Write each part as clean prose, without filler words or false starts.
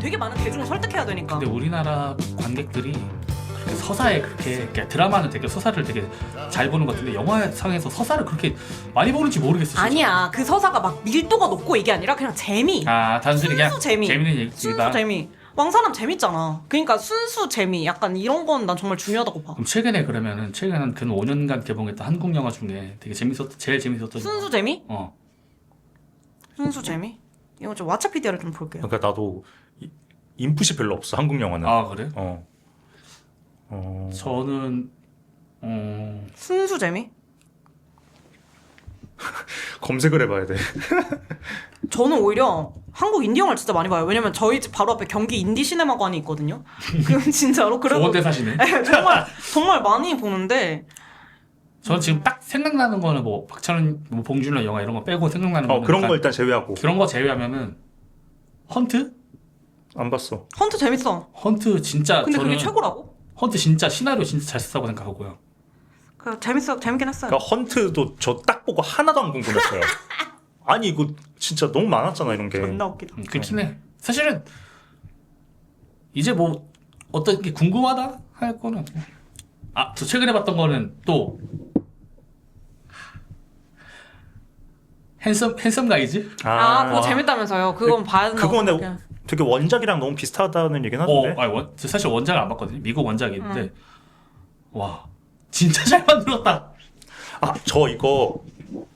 되게 많은 대중을 설득해야 되니까. 근데 우리나라 관객들이 그렇게 서사에 그렇게 드라마는 되게 서사를 되게 잘 보는 것 같은데 영화상에서 서사를 그렇게 많이 보는지 모르겠어. 진짜. 아니야, 그 서사가 막 밀도가 높고 이게 아니라 그냥 재미. 아 단순히 그냥 순수 재미. 재밌는 얘기다. 순수 재미. 왕사람 재밌잖아. 그러니까 순수 재미. 약간 이런 건 난 정말 중요하다고 봐. 그럼 최근에 그러면은 최근 한 5년간 개봉했던 한국 영화 중에 되게 제일 재밌었던 순수 재미? 어. 순수 재미? 이거 좀 왓챠피디아를 좀 볼게요. 그러니까 나도 인풋이 별로 없어 한국 영화는. 아 그래? 저는 순수 재미? 검색을 해봐야 돼. 저는 오히려 한국 인디 영화를 진짜 많이 봐요. 왜냐면 저희 집 바로 앞에 경기 인디 시네마관이 있거든요. 그 진짜로 그래서 좋은 데 사시네. 네, 정말 많이 보는데 저는 지금 딱 생각나는 거는 뭐 박찬원, 뭐 봉준호 영화 이런 거 빼고 생각나는 거는 그런 약간 거 일단 제외하고. 그런 거 제외하면은 헌트? 안 봤어. 헌트 재밌어. 헌트 진짜 근데 저는 그게 최고라고? 헌트 진짜 시나리오 진짜 잘 썼다고 생각하고요. 재밌긴 했어요. 그러니까 헌트도 저 딱 보고 하나도 안 궁금했어요. 아니 이거 진짜 너무 많았잖아 이런 게. 존나 웃기다. 그렇긴 해. 사실은 이제 뭐 어떤 게 궁금하다 할 거는 저 최근에 봤던 거는 또 핸섬 가이즈? 그거 재밌다면서요. 그건 봐야 된다고 그거 근데 생각해요. 되게 원작이랑 너무 비슷하다는 얘기는 하던데. 사실 원작을 안 봤거든요. 미국 원작인데 와 진짜 잘 만들었다. 저 이거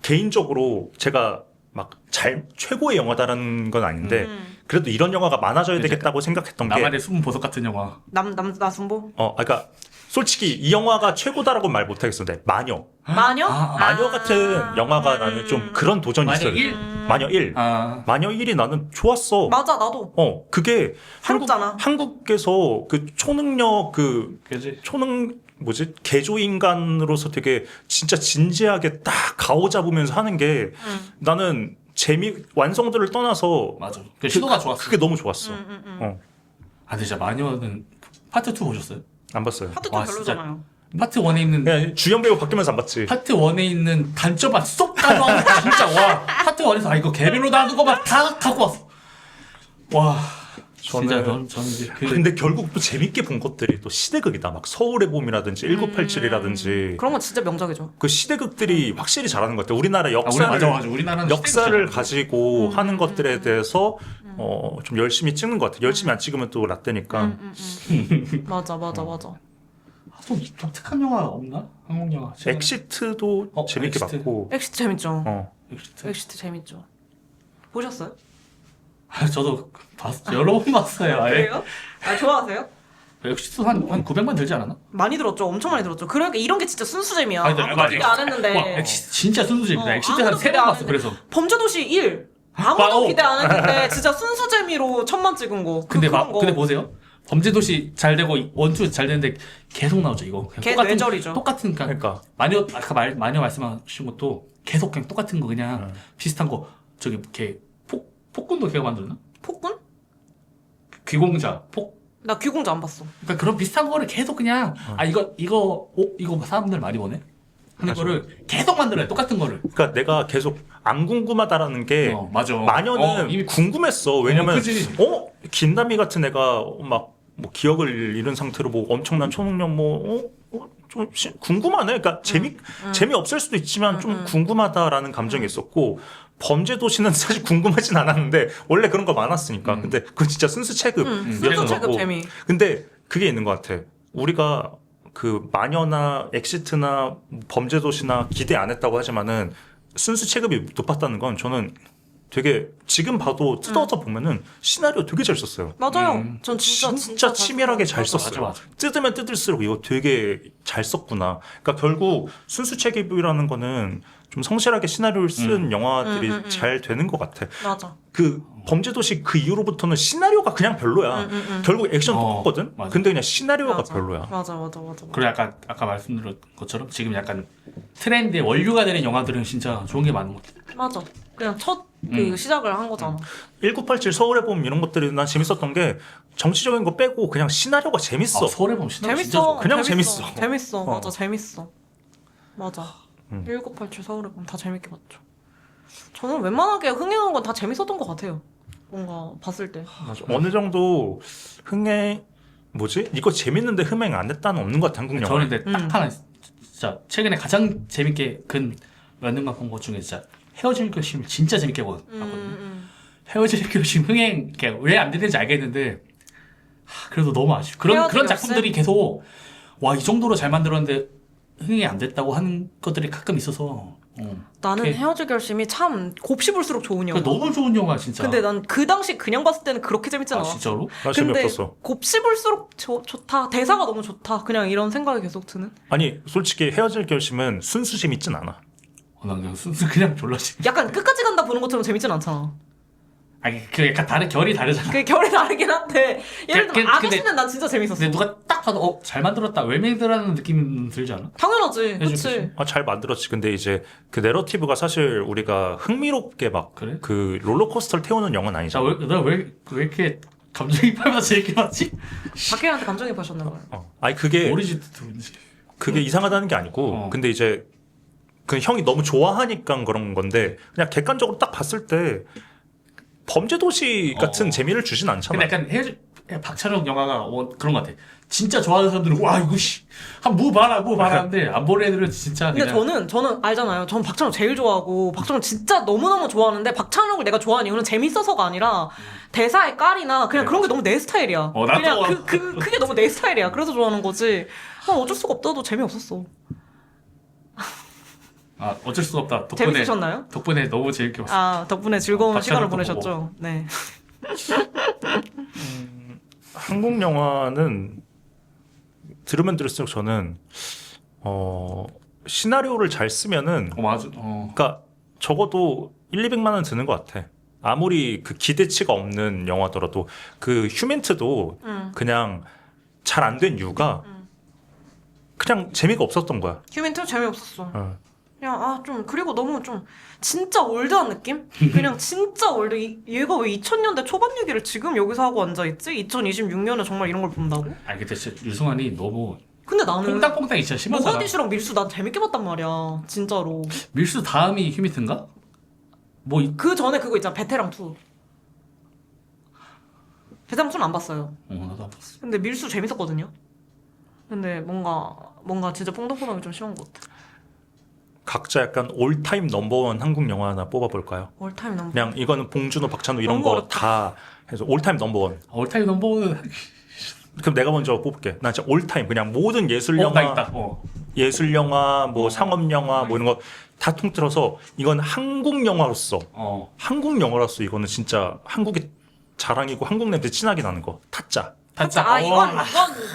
개인적으로 제가 막 최고의 영화다라는 건 아닌데 그래도 이런 영화가 많아져야 되겠다고 생각했던 게 나만의 숨은 보석 같은 영화. 나순보? 그러니까 솔직히 이 영화가 최고다라고 말 못하겠었는데 마녀 같은 영화가 나는 좀 그런 도전이 마녀 있어요. 1? 마녀 1. 마녀 1이 나는 좋았어. 맞아, 나도. 그게 새롭잖아. 한국에서 그 초능력 그지? 개조 인간으로서 되게 진짜 진지하게 딱 가오 잡으면서 하는 게 나는 완성도를 떠나서 맞아. 그 시도가 좋았어. 그게 너무 좋았어. 근데 진짜 마녀는 파트 2 보셨어요? 안 봤어요. 파트 2 와, 별로잖아요. 파트 1에 있는 그냥 주연 배우 바뀌면서 안 봤지. 파트 1에 있는 단점만 쏙 가져와서 진짜 와 파트 1에서 이거 개별로 나눈 거만 다 갖고 왔어. 와 진짜 저는 이제 근데 결국 또 재밌게 본 것들이 또 시대극이다. 막 서울의 봄이라든지 1987이라든지 그런 건 진짜 명작이죠. 그 시대극들이 확실히 잘하는 것 같아. 우리나라 역사를 맞아. 우리나라는 역사를 가지고 하는 것들에 대해서 좀 열심히 찍는 것 같아. 열심히 안 찍으면 또 라떼니까. 맞아. 또 독특한 영화 없나? 한국 영화. 엑시트도 재밌게 엑시트. 봤고. 엑시트 재밌죠. 엑시트. 엑시트 재밌죠. 보셨어요? 저도 여러 번 봤어요. 아예. 그래요? 좋아하세요? 엑시트 한 900만 들지 않았나? 많이 들었죠. 엄청 많이 들었죠. 그러니까 이런 게 진짜 순수재미야. 아니, 아무도 기대 안 했는데. 와 엑시트 진짜 순수재밌다. 엑시트 한 아무도 3번 기대 안 봤어. 했는데. 그래서. 범죄도시 1. 아무도 기대 안 했는데 진짜 순수재미로 1000만 찍은 거. 근데 그런 거. 근데 보세요. 범죄도시 잘 되고 1, 2 잘 되는데 계속 나오죠 이거. 걔 뇌절이죠. 똑같은 그러니까 마녀 말씀하신 것도 계속 그냥 똑같은 거 그냥 비슷한 거 저기 걔 폭군도 걔가 만들었나? 폭군? 귀공자 나 귀공자 안 봤어. 그러니까 그런 비슷한 거를 계속 그냥 이거 사람들 많이 보네 하는 맞아. 거를 계속 만들어요. 똑같은 거를. 그러니까 내가 계속 안 궁금하다라는 게 맞아. 마녀는 이미 궁금했어. 왜냐면 그치. 김남희 같은 애가 막 뭐 기억을 잃은 상태로 뭐 엄청난 초능력 좀 궁금하네. 그러니까 재미없을 수도 있지만 좀 궁금하다라는 감정이 있었고 범죄도시는 사실 궁금하진 않았는데 원래 그런 거 많았으니까. 근데 그건 진짜 순수 체급이었던 순수 체급 거고. 재미. 근데 그게 있는 것 같아. 우리가 그 마녀나 엑시트나 범죄도시나 기대 안 했다고 하지만은 순수 체급이 높았다는 건 저는 되게 지금 봐도 뜯어서 보면은 시나리오 되게 잘 썼어요. 맞아요. 전 진짜 치밀하게 잘 썼어요. 맞아. 뜯으면 뜯을수록 이거 되게 잘 썼구나. 그러니까 결국 순수 체급이라는 거는 좀 성실하게 시나리오를 쓴 영화들이 잘 되는 것 같아. 맞아. 그 범죄도시 그 이후로부터는 시나리오가 그냥 별로야. 결국 액션 똑같거든. 맞아. 근데 그냥 시나리오가 맞아. 별로야. 맞아. 그리고 약간 아까 말씀드린 것처럼 지금 약간 트렌드의 원류가 되는 영화들은 진짜 좋은 게 많은 것 같아. 맞아. 그냥 첫 그 시작을 한 거잖아. 1987 서울의 봄 이런 것들이 난 재밌었던 게 정치적인 거 빼고 그냥 시나리오가 재밌어. 서울의 봄 시나리오 진짜 재밌어. 좋아. 그냥 재밌어. 재밌어. 맞아. 재밌어. 맞아. 1987 서울의 봄 다 재밌게 봤죠. 저는 웬만하게 흥행한 건 다 재밌었던 것 같아요. 뭔가 봤을 때. 맞아. 어느 정도 흥행 뭐지? 이거 재밌는데 흥행 안 했다는 없는 것 같아 한국 영화. 저는 근데 딱 하나 진짜 최근에 가장 재밌게 근 몇 년간 본 것 중에 진짜 헤어질 결심 진짜 재밌게 봤거든요. 헤어질 결심 흥행 왜 안 되는지 알겠는데 그래도 너무 아쉬워. 그런 헤어질 작품들이 계속 와 이 정도로 잘 만들었는데 흥행이 안 됐다고 하는 것들이 가끔 있어서 나는 오케이. 헤어질 결심이 참 곱씹을수록 좋은 영화. 너무 좋은 영화 진짜. 근데 난 그 당시 그냥 봤을 때는 그렇게 재밌진 아 않았어. 진짜로? 나 근데 재미없었어. 곱씹을수록 좋다. 대사가 너무 좋다. 그냥 이런 생각이 계속 드는. 아니 솔직히 헤어질 결심은 순수 재밌진 않아. 난 그냥 순수 그냥 졸라 재밌. 약간 끝까지 간다 보는 것처럼 재밌진 않잖아. 아니 그 약간 결이 다르잖아. 그게 결이 다르긴 한데 예를 들면 근데- 아저씨는 난 진짜 재밌었어. 근데 누가 딱 봐도 잘 만들었다 웰메이드라는 느낌 들지 않아? 당연하지. 해줄 그치. 잘 만들었지. 근데 이제 그 내러티브가 사실 우리가 흥미롭게 막 그래? 그 롤러코스터를 태우는 영화는 아니잖아. 나왜 이렇게 감정이입하면서 재밌게 봤지? 박해한테 감정이입하셨나 봐요. 아니 그게 모르지 누군지. 이상하다는 게 아니고 근데 이제 그 형이 너무 좋아하니까 그런 건데 그냥 객관적으로 딱 봤을 때 범죄도시 같은 재미를 주진 않잖아. 근데 약간 박찬욱 영화가 그런 것 같아. 진짜 좋아하는 사람들은 와 이거 뭐 봐라 하는데 안 보는 애들은 진짜 근데 그냥 저는 알잖아요. 전 박찬욱 제일 좋아하고 박찬욱 진짜 너무너무 좋아하는데 박찬욱을 내가 좋아하는 이유는 재밌어서가 아니라 대사의 깔이나 그냥 그런 게 너무 내 스타일이야. 나도 그냥 그게 너무 내 스타일이야. 그래서 좋아하는 거지. 어쩔 수가 없다. 너 재미없었어. 어쩔 수가 없다. 재밌으셨나요? 덕분에 너무 재밌게 봤어. 아 덕분에 즐거운 시간을 박찬욱도 보내셨죠. 네. 한국 영화는 들으면 들을수록 저는 시나리오를 잘 쓰면은 맞아. 그러니까 적어도 1,200만 원 드는 것 같아. 아무리 그 기대치가 없는 영화더라도 그 휴멘트도 그냥 잘 안 된 이유가 그냥 재미가 없었던 거야. 휴멘트 재미없었어. 어. 그냥 좀 그리고 너무 좀 진짜 올드한 느낌? 그냥 진짜 올드. 얘가 왜 2000년대 초반 얘기를 지금 여기서 하고 앉아있지? 2026년에 정말 이런 걸 본다고? 아니 근데 진짜 유승환이 너무 근데 나는 퐁당퐁당이 진짜 심하잖아. 모가디슈랑 밀수 난 재밌게 봤단 말이야. 진짜로. 밀수 다음이 휴미트인가? 그 전에 그거 있잖아. 베테랑 2. 베테랑 2는 안 봤어요. 나도 안 봤어. 근데 밀수 재밌었거든요. 근데 뭔가 진짜 퐁당퐁당이 좀 심한 것 같아. 각자 약간 올타임 넘버원 한국 영화 하나 뽑아볼까요? 올타임 넘버. 그냥 이거는 봉준호, 박찬호 이런 너무 거 어렵다. 다 해서 올타임 넘버원. 올타임 넘버는 그럼 내가 먼저 뽑을게. 나 진짜 올타임 그냥 모든 예술 나 영화, 있다. 예술 영화, 뭐 상업 영화, 뭐 이런 거 다 통틀어서 이건 한국 영화로서 한국 영화로서 이거는 진짜 한국의 자랑이고 한국 냄새 진하게 나는 거. 타짜. 타짜. 이건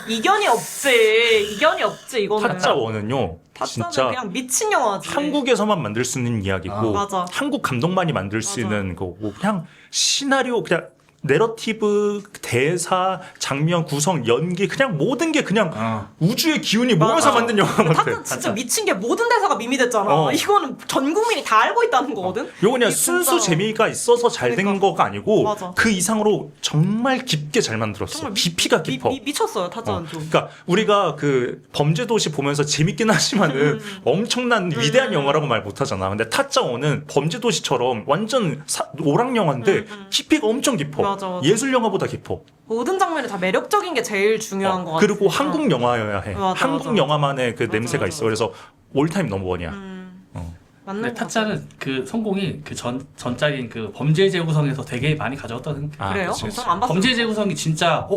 이견이 없지. 이거는. 타짜 원은요. 타짜는 진짜 그냥 미친 영화지. 한국에서만 만들 수 있는 이야기고 맞아. 한국 감독만이 만들 수 맞아. 있는 거고 그냥 시나리오 그냥 내러티브 대사 장면 구성 연기 그냥 모든 게 그냥 우주의 기운이 모여서 맞아. 만든 영화 같아. 타짜 진짜 미친 게 모든 대사가 미미됐잖아. 어. 이거는 전 국민이 다 알고 있다는 거거든. 요거 그냥 이게 순수 진짜로. 재미가 있어서 잘 된 그러니까. 거가 아니고 맞아. 그 이상으로 정말 깊게 잘 만들었어. 정말 깊이가 깊어. 미쳤어요. 타짜는 좀. 그러니까 우리가 그 범죄도시 보면서 재밌긴 하지만은 엄청난 위대한 영화라고 말 못하잖아. 근데 타짜원은 범죄도시처럼 완전 오락 영화인데 깊이가 엄청 깊어. 맞아. 예술 영화보다 깊어. 모든 장면이 다 매력적인 게 제일 중요한 것 같아. 그리고 한국 영화여야 해. 맞아, 한국 맞아. 영화만의 그 맞아, 냄새가 맞아, 있어. 그래서 올타임 넘버원이야. 맞는 근데 것 타짜는 그 성공이 그 전작인 그 범죄 재구성에서 되게 많이 가져왔다는 게. 그래요? 그치. 저는 안 봤어요. 범죄 재구성이 진짜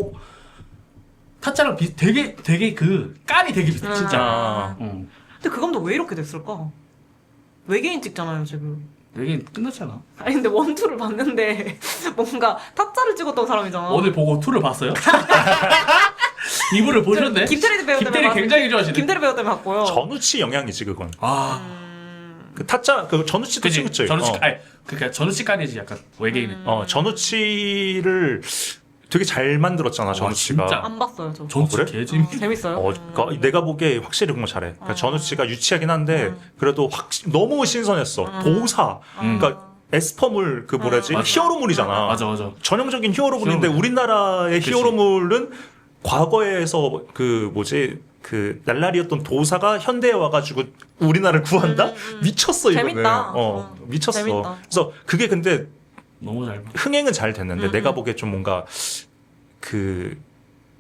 타짜랑 되게 그 깔이 되게 비슷해 진짜. 근데 그 감독 왜 이렇게 됐을까? 외계인 찍잖아요 지금. 여기 끝났잖아. 아니 근데 원투를 봤는데 뭔가 타짜를 찍었던 사람이잖아. 오늘 보고 2를 봤어요? 이분을 보셨네? 김태리 배우 때문에 김태리 굉장히 좋아하시네. 김태리 배우 때문에 봤고요. 전우치 영향이지 그건. 그 음. 타짜 그 전우치도 그치 찍었지. 전우치 그러니까 전우치 깔이지 약간 외계인은. 전우치를 되게 잘 만들었잖아. 전우치가. 진짜. 안 봤어요 저. 전우치 그래? 개재밌게. 재밌어요? 그러니까 내가 보기에 확실히 그런 거 잘해. 그러니까 전우치가 유치하긴 한데 그래도 너무 신선했어. 도사. 그러니까 에스퍼물 그 뭐라지 맞아. 히어로물이잖아. 맞아. 전형적인 히어로물인데 우리나라의 그치. 히어로물은 과거에서 그 뭐지 그 날라리였던 도사가 현대에 와가지고 우리나라를 구한다? 미쳤어 이거는. 재밌다. 미쳤어. 재밌다. 그래서 그게 근데 너무 잘. 흥행은 잘 됐는데 내가 보기에 좀 뭔가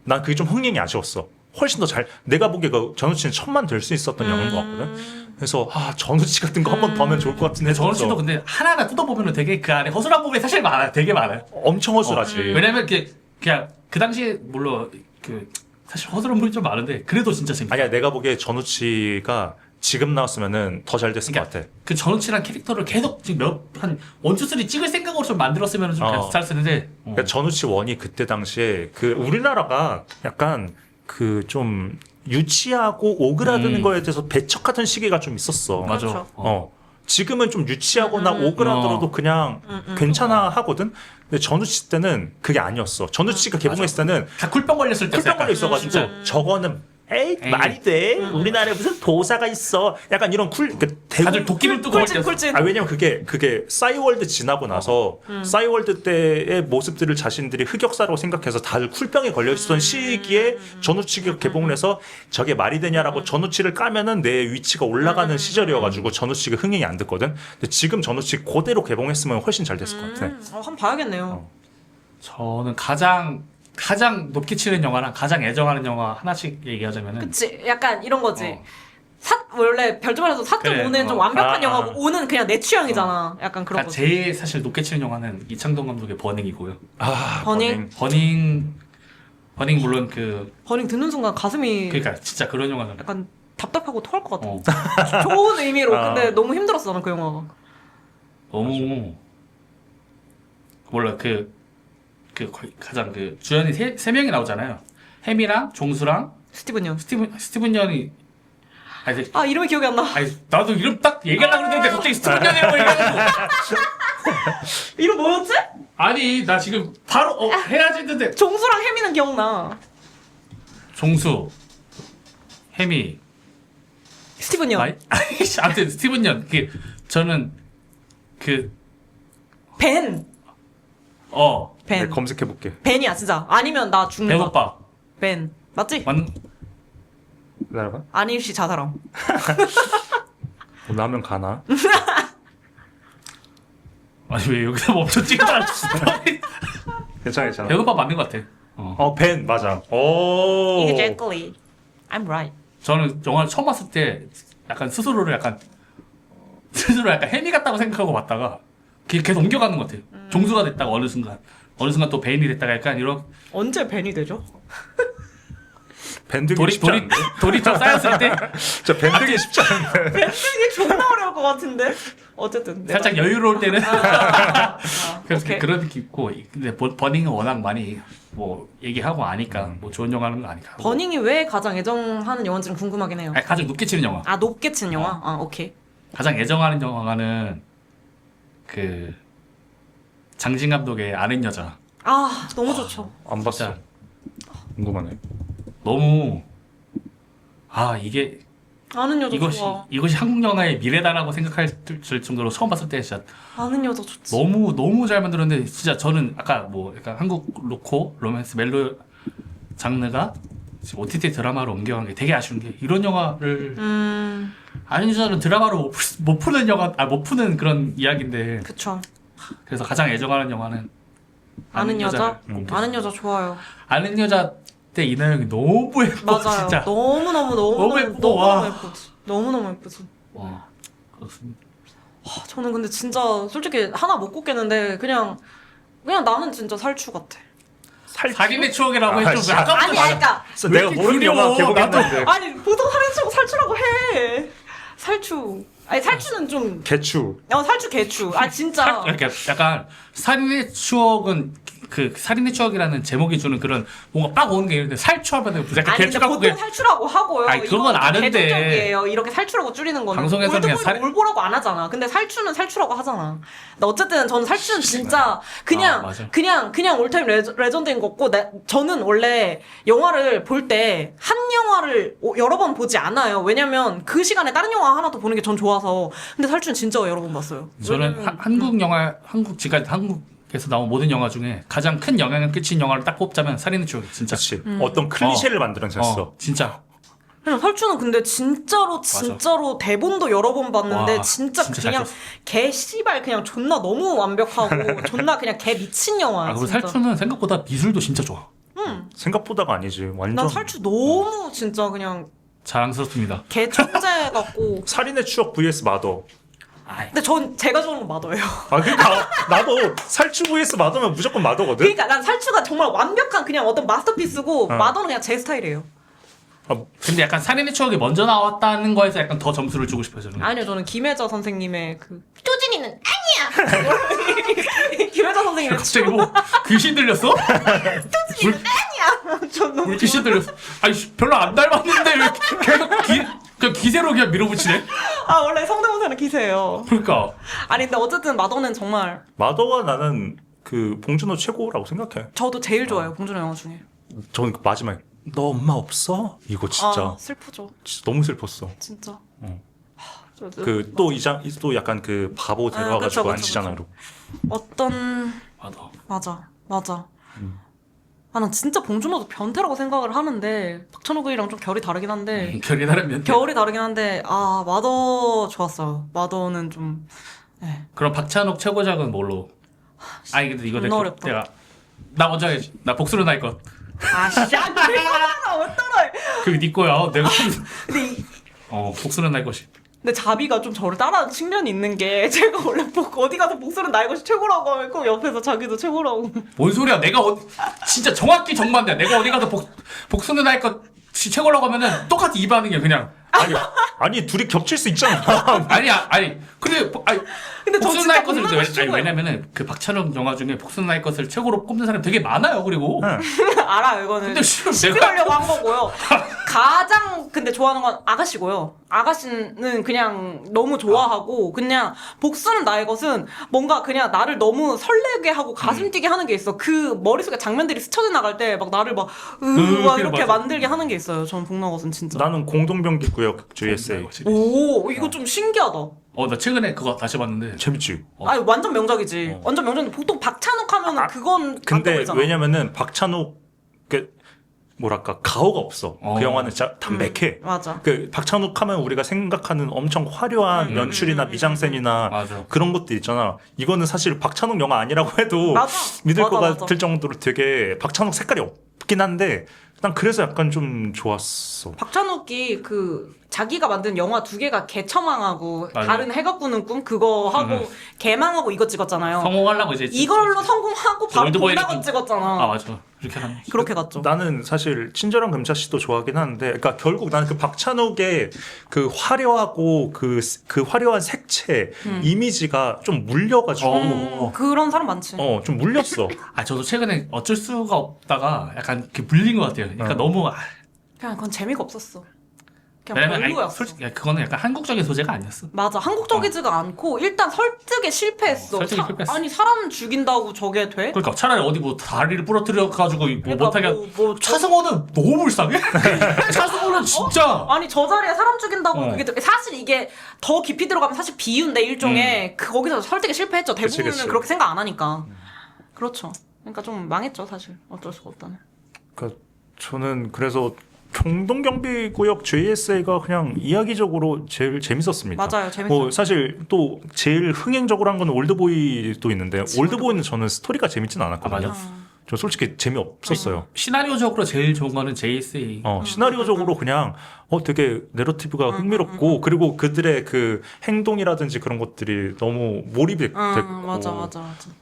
난 그게 좀 흥행이 아쉬웠어. 훨씬 더 내가 보기에 그 전우치는 1000만 될 수 있었던 영화인 것 같거든. 그래서 전우치 같은 거 한 번 더 하면 좋을 것 같은데. 전우치도 근데 하나하나 뜯어보면 되게 그 안에 허술한 부분이 사실 많아요. 되게 많아요. 엄청 허술하지. 왜냐면 그냥 그 당시에 물론 사실 허술한 부분이 좀 많은데 그래도 진짜 재밌어. 아니야, 내가 보기에 전우치가 지금 나왔으면은 더 잘 됐을 것 같아. 그 전우치란 캐릭터를 계속 지금 한 1, 2, 3 찍을 생각으로 좀 만들었으면 좀 잘 쓰는데. 그러니까 전우치 원이 그때 당시에 우리나라가 약간 좀 유치하고 오그라드는 거에 대해서 배척하던 시기가 좀 있었어. 맞아. 그렇죠. 지금은 좀 유치하거나 오그라들어도 그냥 괜찮아 하거든. 근데 전우치 때는 그게 아니었어. 전우치가 개봉했을 때는 다 쿨병 걸렸을 때. 쿨병 걸려 있어가지고 저거는 에이 말이 돼. 우리나라에 무슨 도사가 있어. 약간 이런 다들 도끼를 뜨고 쿨찐. 왜냐면 그게 싸이월드 지나고 나서 싸이월드 때의 모습들을 자신들이 흑역사라고 생각해서 다들 쿨병에 걸려 있었던 시기에 전우치가 개봉을 해서 저게 말이 되냐라고 전우치를 까면은 내 위치가 올라가는 시절이어가지고 전우치가 흥행이 안 됐거든. 근데 지금 전우치 그대로 개봉했으면 훨씬 잘 됐을 것 같아. 한번 봐야겠네요. 저는 가장 높게 치는 영화랑 가장 애정하는 영화 하나씩 얘기하자면은. 그치, 약간 이런 거지. 원래 별점에서 4.5는 그래, 좀 완벽한 영화고 5는 그냥 내 취향이잖아. 약간 그런 거지. 제일 사실 높게 치는 영화는 이창동 감독의 버닝이고요. 버닝. 버닝 물론 버닝 듣는 순간 가슴이 그러니까 진짜 그런 영화는 약간 답답하고 토할 것 같아. 좋은 의미로. 근데 너무 힘들었어, 나는 그 영화가. 너무 몰라 가장 주연이 세 명이 나오잖아요. 햄이랑 종수랑 스티븐 연. 스티븐 연이 이름이 기억이 안 나. 나도 이름 딱 얘기하려고 그랬는데 갑자기 스티븐 연이라고 얘기하고. 이름 뭐였지? 아니 나 지금 바로 해야지 했는데. 종수랑 혜미는 기억나. 종수 햄이 스티븐 연. 아무튼 스티븐 연. 저는 벤. 네, 벤. 검색해볼게. 벤이야 진짜. 아니면 나 죽는 벤 거. 오빠. 벤. 맞지? 기다려봐. 안일시 자살함. 라면 가나? 아니 왜 여기서 멈췄지? 괜찮아. 벤 오빠 맞는 것 같아. 벤 맞아. 오. Exactly. I'm right. 저는 영화를 처음 봤을 때 약간 스스로를 약간 햄이 같다고 생각하고 봤다가 계속 옮겨가는 것 같아요. 종수가 됐다가 어느 순간 또 베인이 됐다가 약간 이런. 언제 벤이 되죠? 밴드기 쉽지 않은데? 돌이 좀 쌓였을 때 진짜 밴드기 쉽지 않은데? 밴드기 존나 어려울 것 같은데. 어쨌든 살짝 여유로울 때는 그래서 오케이. 그런 느낌 있고. 근데 버닝은 워낙 많이 얘기하고 아니까 좋은 영화는 거 아니까. 버닝이 왜 가장 애정하는 영화인지는 궁금하긴 해요. 가장 높게 치는 영화. 높게 치는 영화? 오케이. 가장 애정하는 영화는 장진 감독의 아는 여자. 너무 좋죠. 안 봤어. 진짜 궁금하네. 너무 이게 아는 여자 좋아. 이것이 한국 영화의 미래다라고 생각할 정도로 처음 봤을 때 진짜 아는 여자 좋지. 너무 잘 만들었는데 진짜 저는 아까 약간 한국 로코 로맨스 멜로 장르가 지금 OTT 드라마로 옮겨간 게 되게 아쉬운 게 이런 영화를 아는 여자는 드라마로 못 푸는 못 푸는 그런 이야기인데. 그쵸. 그래서 가장 애정하는 영화는 아는 여자? 여자를 아는 여자 좋아요. 아는 여자 때 이나영이 너무 예뻐. 맞아요. 진짜. 너무 예쁘고, 와. 예쁘지. 너무너무 예쁘지. 와, 그렇습니다. 저는 근데 진짜 솔직히 하나 못 꼽겠는데 그냥 나는 진짜 살추 같아. 살인의 추억이라고 해도 씨. 아까부터 아니 그러니까 왜 내가 이렇게 모르는 그리워? 영화 개봉했는데. 아니 보통 살추라고 해. 살추. 아니 살추는 좀 개추. 살추 개추. 진짜. 이렇게 약간 살인의 추억은 살인의 추억이라는 제목이 주는 그런 뭔가 빡 오는 게 있는데 살추하면은 약간 아니 근데 개추 갖고 보통 살추라고 하고요. 아니, 그건 이건 아는데. 대중적이에요. 이렇게 살추라고 줄이는 거는 방송에서는 그냥 올드보이를 올보라고 안 하잖아. 근데 살추는 살추라고 하잖아. 근데 어쨌든 저는 살추는 진짜 맞아. 그냥 올타임 레전드인 거고 저는 원래 영화를 볼 때 한 영화를 여러 번 보지 않아요. 왜냐면 그 시간에 다른 영화 하나 더 보는 게 전 좋아서. 근데 살추는 진짜 여러 번 봤어요. 저는 한국 영화 지금까지 한국에서 나온 모든 영화 중에 가장 큰 영향을 끼친 영화를 딱 꼽자면 살인의 추억이 진짜. 그렇지. 어떤 클리셰를 만들어냈어. 진짜 그냥 설주는 근데 진짜로 대본도 여러 번 봤는데 와, 진짜 진짜 잘 그냥 썼어. 개 씨발 그냥 존나 너무 완벽하고 존나 그냥 개 미친 영화야. 그리고 진짜. 살추는 생각보다 미술도 진짜 좋아. 생각보다가 아니지. 완전 난 살주 너무 진짜 그냥 자랑스럽습니다. 개 천재 같고. 살인의 추억 vs 마더. 근데 제가 좋아하는 건 마더예요. 아 그러니까 나도 살추 vs 마더면 무조건 마더거든. 그러니까 난 살추가 정말 완벽한 그냥 어떤 마스터피스고 마더는 그냥 제 스타일이에요. 근데 약간 살인의 추억이 먼저 나왔다는 거에서 약간 더 점수를 주고 싶어요 저는. 아니요, 저는 김혜자 선생님의 그 효진이는 아니야. 김혜자 선생님의 갑자기 뭐 귀신 들렸어? 효진이는 아니야. 전 너무 왜 귀신 들렸어? 아니 별로 안 닮았는데 왜 계속 그냥 기세로 그냥 밀어붙이네? 아 원래 성대모사는 기세예요. 그러니까 아니 근데 어쨌든 마더는 정말 마더가 나는 그 봉준호 최고라고 생각해. 저도 제일 좋아해요 봉준호 영화 중에. 저는 그 마지막에 너 엄마 없어? 이거 진짜 아, 슬프죠. 진짜 너무 슬펐어. 진짜. 그 또 이장 또 약간 그 바보 데려와가지고 그쵸, 앉히잖아. 그쵸. 어떤 맞아. 아, 난 진짜 봉준호도 변태라고 생각을 하는데 박찬욱이랑 좀 결이 다르긴 한데 결이 다르면 결이 다르긴 한데 아 마더 좋았어요. 마더는 좀 그럼 박찬욱 최고작은 뭘로? 아니 근데 이거 존나 어렵다. 내가 나 먼저 해야지. 나 복수를 날 것. 아씨 내가 왜 따라해? 그게 네 거야. 내가 근데 복수는 날 것이. 근데 자비가 좀 저를 따라하는 측면이 있는 게 제가 원래 어디 가서 복수는 나의 것이 최고라고 하면 꼭 옆에서 자기도 최고라고. 뭔 소리야? 내가 진짜 정확히 정반대야. 내가 어디 가서 복수는 날 것이 최고라고 하면은 똑같이 이 반응이야 그냥. 아니 둘이 겹칠 수 있잖아. 아니 근데 근데 저 복수는 진짜 날 것을 겁나 최고예요. 왜냐면은 그 박찬욱 영화 중에 복수는 날 것을 최고로 꼽는 사람이 되게 많아요. 그리고 응. 알아요 이거는. 근데 싫어, 시비하려고 한 거고요. 가장 근데 좋아하는 건 아가씨고요. 아가씨는 그냥 너무 좋아하고 그냥 복수는 나의 것은 뭔가 그냥 나를 너무 설레게 하고 가슴 뛰게 하는 게 있어. 그 머릿속에 장면들이 스쳐 지나갈 때 막 나를 막 그래, 이렇게 맞아. 만들게 하는 게 있어요. 전 복나것은 진짜. 나는 공동병기 구역 JSA. 오 이거 좀 신기하다. 나 최근에 그거 다시 봤는데 재밌지. 아니 완전 명작이지. 완전 명작인데 보통 박찬욱 하면은 그건 근데 안떠보이잖아. 왜냐면은 박찬욱 그 뭐랄까 가오가 없어. 그 영화는 진짜 담백해. 맞아. 그 박찬욱 하면 우리가 생각하는 엄청 화려한 연출이나 미장센이나 맞아. 그런 것들 있잖아. 이거는 사실 박찬욱 영화 아니라고 해도 맞아. 믿을 맞아, 것 맞아. 같을 정도로 되게 박찬욱 색깔이 없긴 한데 난 그래서 약간 좀 좋았어. 박찬욱이 그 자기가 만든 영화 2개가 개처망하고 맞아요. 다른 해가 꾸는 꿈 그거 하고 개망하고 이거 찍었잖아요. 성공하려고 이제 이걸로 성공하고 바로 올드보이를 복나것 찍었잖아. 맞아. 그렇게 하는. 그렇게 갔죠. 나는 사실 친절한 금자 씨도 좋아하긴 하는데, 그러니까 결국 나는 그 박찬욱의 그 화려하고 그 화려한 색채 이미지가 좀 물려가지고, 그런 사람 많지. 좀 물렸어. 저도 최근에 어쩔 수가 없다가 약간 그 물린 것 같아요. 그러니까 너무 그냥 그건 재미가 없었어. 그냥 왜냐면 별로였어. 솔직히 그거는 약간 한국적인 소재가 아니었어. 맞아. 한국적이지가 않고 일단 설득에 실패했어. 설득에 실패했어. 아니 사람 죽인다고 저게 돼? 그러니까 차라리 어디 뭐 다리를 부러뜨려 가지고 뭐 그러니까 못하게 차승원은 너무 불쌍해. 차승원은 진짜 아니 저 자리에 사람 죽인다고 어. 그게 사실 이게 더 깊이 들어가면 사실 비유인데 일종의 거기서 설득에 실패했죠. 대부분은 그치. 그렇게 생각 안 하니까. 그렇죠. 그러니까 좀 망했죠 사실. 어쩔 수가 없다는. 그러니까 저는 그래서 공동경비구역 JSA가 그냥 이야기적으로 제일 재밌었습니다. 맞아요. 재밌어요. 뭐 사실 또 제일 흥행적으로 한 건 올드보이도 있는데 올드보이는 저는 스토리가 재밌진 않았거든요. 맞아. 저 솔직히 재미없었어요. 시나리오적으로 제일 좋은 거는 JSA. 시나리오적으로 그냥 되게 내러티브가 흥미롭고 그리고 그들의 그 행동이라든지 그런 것들이 너무 몰입이 됐고 맞아.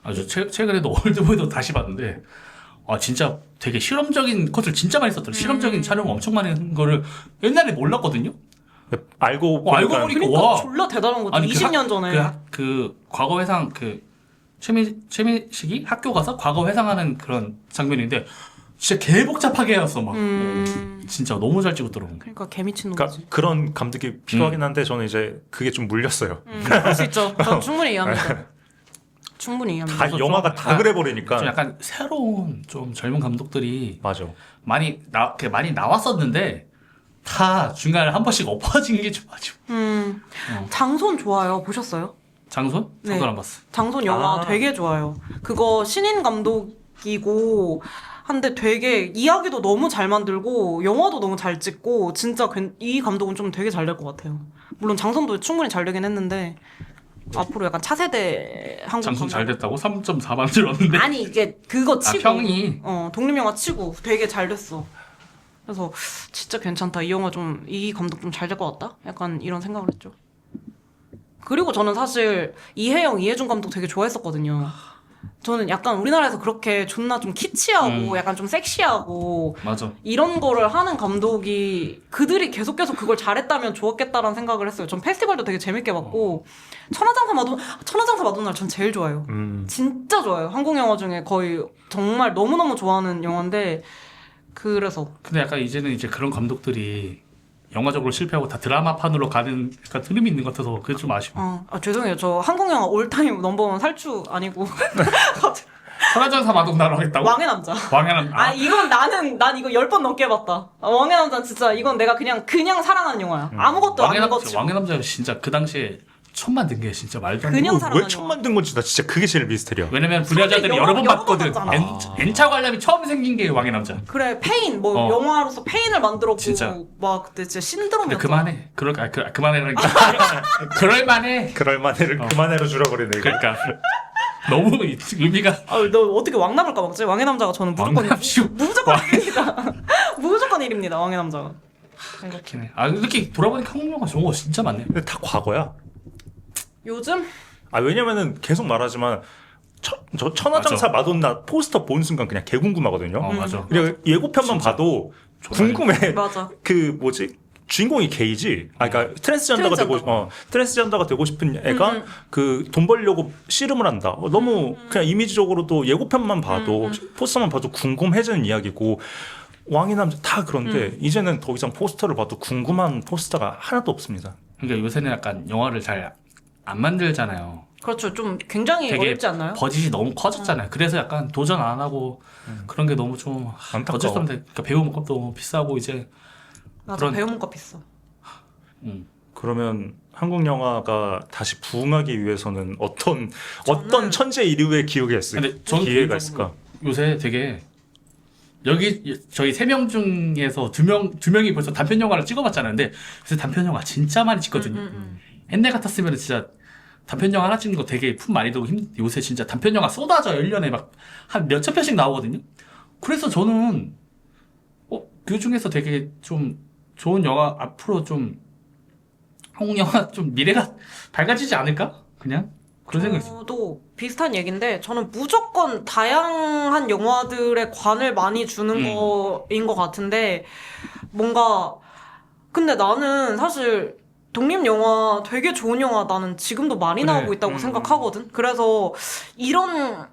아주 최근에도 올드보이도 다시 봤는데 진짜 되게 실험적인 컷을 진짜 많이 썼더라고요. 실험적인 촬영 엄청 많이 한 거를 옛날에 몰랐거든요. 알고 보니까 그러니까 와. 졸라 대단한 거지. 아니, 20년 전에. 그 과거 회상 최민식이 학교 가서 과거 회상하는 그런 장면인데 진짜 개 복잡하게 해놨어 막. 진짜 너무 잘 찍었더라고. 그러니까 개미친 그러니까 놈이지. 그런 감독이 필요하긴 한데 저는 이제 그게 좀 물렸어요. 그럴 수 있죠. 전 충분히 이해합니다. 충분히 이해합니다. 다 영화가 다 그래버리니까. 좀 약간 새로운 좀 젊은 감독들이 맞아. 많이 나왔었는데 다 중간에 한 번씩 엎어진 게 좀 아주. 장손 좋아요. 보셨어요? 장손? 네. 장손 안 봤어. 장손 영화 되게 좋아요. 그거 신인 감독이고 한데 되게 이야기도 너무 잘 만들고 영화도 너무 잘 찍고 진짜 이 감독은 좀 되게 잘 될 것 같아요. 물론 장선도 충분히 잘 되긴 했는데 앞으로 약간 차세대 한국 장선 잘 감독- 됐다고 3.4만 들었는데. 아니 이게 그거 치고 평이. 독립영화 치고 되게 잘 됐어. 그래서 진짜 괜찮다. 이 영화 좀 이 감독 좀 잘 될 것 같다. 약간 이런 생각을 했죠. 그리고 저는 사실 이혜영, 이혜준 감독 되게 좋아했었거든요. 저는 약간 우리나라에서 그렇게 존나 좀 키치하고 약간 좀 섹시하고 맞아. 이런 거를 하는 감독이 그들이 계속 그걸 잘했다면 좋았겠다라는 생각을 했어요. 전 페스티벌도 되게 재밌게 봤고 천하장사 마돈나를 전 제일 좋아해요. 진짜 좋아요. 한국 영화 중에 거의 정말 너무너무 좋아하는 영화인데 그래서 근데 약간 이제는 이제 그런 감독들이 영화적으로 실패하고 다 드라마판으로 가는 약간 흐름이 있는 것 같아서 그게 좀 아쉬워. 죄송해요. 저 한국 영화 올타임 넘버원 살추 아니고 천하장사 마돈나로 하겠다고? 왕의 남자. 왕의 남자. 이건 난 이거 10번 넘게 봤다. 왕의 남자는 진짜 이건 내가 그냥 사랑하는 영화야. 아무것도 왕의 아닌 것 남자. 치고. 왕의 남자 진짜 그 당시에 첫 만든 게 진짜 말도 안 돼. 그냥 왜 사랑하는 처음 영화. 만든 건지 나 진짜 그게 제일 미스터리야. 왜냐면 불여자들이 여러 여러 번 번 봤거든. 봤잖아. N차 관람이 처음 생긴 게 왕의 남자. 그래 페인 어. 영화로서 페인을 만들었고 진짜. 막 그때 진짜 근데 신드롬이었잖아. 그만해. 그만해라니까. 그럴만해. 그럴만해를 그만해로 줄여버리네 이거. 그러니까 너무 의미가 너 어떻게 왕남을 까먹지? 왕의 남자가 저는 무조건 왕남시고. 무조건 1입니다. 무조건 1입니다. 왕의 남자가. 그렇긴 해. 이렇게 돌아보니까 한국 영화 좋은 거 진짜 많네. 근데 다 과거야. 요즘 왜냐면은 계속 말하지만 저 천하장사 마돈나 포스터 본 순간 그냥 개궁금하거든요. 맞아. 그리고 예고편만 진짜. 봐도 좋아요. 궁금해. 맞아. 그 뭐지? 주인공이 게이지. 그러니까 트랜스젠더가 되고 싶은 애가 그 돈 벌려고 씨름을 한다. 너무 그냥 이미지적으로도 예고편만 봐도 포스터만 봐도 궁금해지는 이야기고 왕의 남자 다 그런데 이제는 더 이상 포스터를 봐도 궁금한 포스터가 하나도 없습니다. 그러니까 요새는 약간 영화를 잘 안 만들잖아요. 그렇죠. 좀 굉장히 되게 어렵지 않나요? 버짓이 너무 커졌잖아요. 그래서 약간 도전 안 하고 그런 게 너무 좀 안타까워. 어쩔 수 없는데 그러니까 배우 몸값도 너무 비싸고 이제 맞아. 그런- 배우 몸값 비싸. 그러면 한국 영화가 다시 부흥하기 위해서는 어떤 천재 이류의 기회가 근데 저는 기회가 개인적으로 있을까? 요새 되게 여기 저희 3명 중에서 두 명이 벌써 단편 영화를 찍어봤잖아요. 근데 요새 단편 영화 진짜 많이 찍거든요. 옛날 같았으면 진짜 단편 영화 하나 찍는 거 되게 품 많이 들고 요새 진짜 단편 영화 쏟아져요. 1년에 막 한 몇천 편씩 나오거든요. 그래서 저는 그 중에서 되게 좀 좋은 영화 앞으로 좀 한국 영화 좀 미래가 밝아지지 않을까? 그냥 그런 생각이 있어요. 저도 비슷한 얘기인데 저는 무조건 다양한 영화들의 관을 많이 주는 거인 것 같은데 뭔가 근데 나는 사실 독립영화 되게 좋은 영화 나는 지금도 많이 그래. 나오고 있다고 생각하거든. 그래서 이런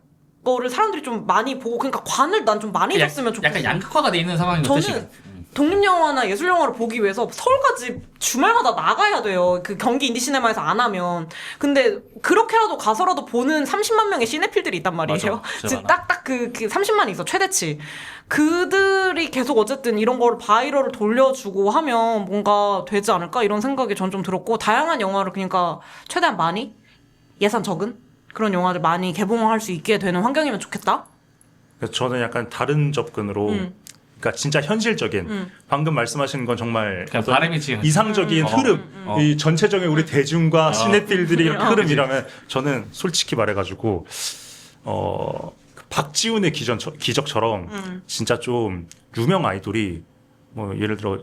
거를 사람들이 좀 많이 보고 그러니까 관을 난 좀 많이 줬으면 좋겠어. 약간 양극화가 돼 있는 상황인 것 같아 저는 지금. 독립영화나 예술영화를 보기 위해서 서울까지 주말마다 나가야 돼요. 그 경기 인디시네마에서 안 하면. 근데 그렇게라도 가서라도 보는 30만 명의 시네필들이 있단 말이에요. 맞아, 진짜 지금 많아. 딱딱 그 30만이 있어, 최대치. 그들이 계속 어쨌든 이런 거를 바이럴을 돌려주고 하면 뭔가 되지 않을까? 이런 생각이 전 좀 들었고, 다양한 영화를 그러니까 최대한 많이, 예산 적은 그런 영화를 많이 개봉할 수 있게 되는 환경이면 좋겠다? 그래서 저는 약간 다른 접근으로 그러니까 진짜 현실적인 방금 말씀하신 건 정말 그냥 어떤 바람이지. 이상적인 흐름 이 전체적인 우리 대중과 시네필들이 흐름이라면 저는 솔직히 말해가지고 그 박지훈의 기적처럼 진짜 좀 유명 아이돌이 뭐 예를 들어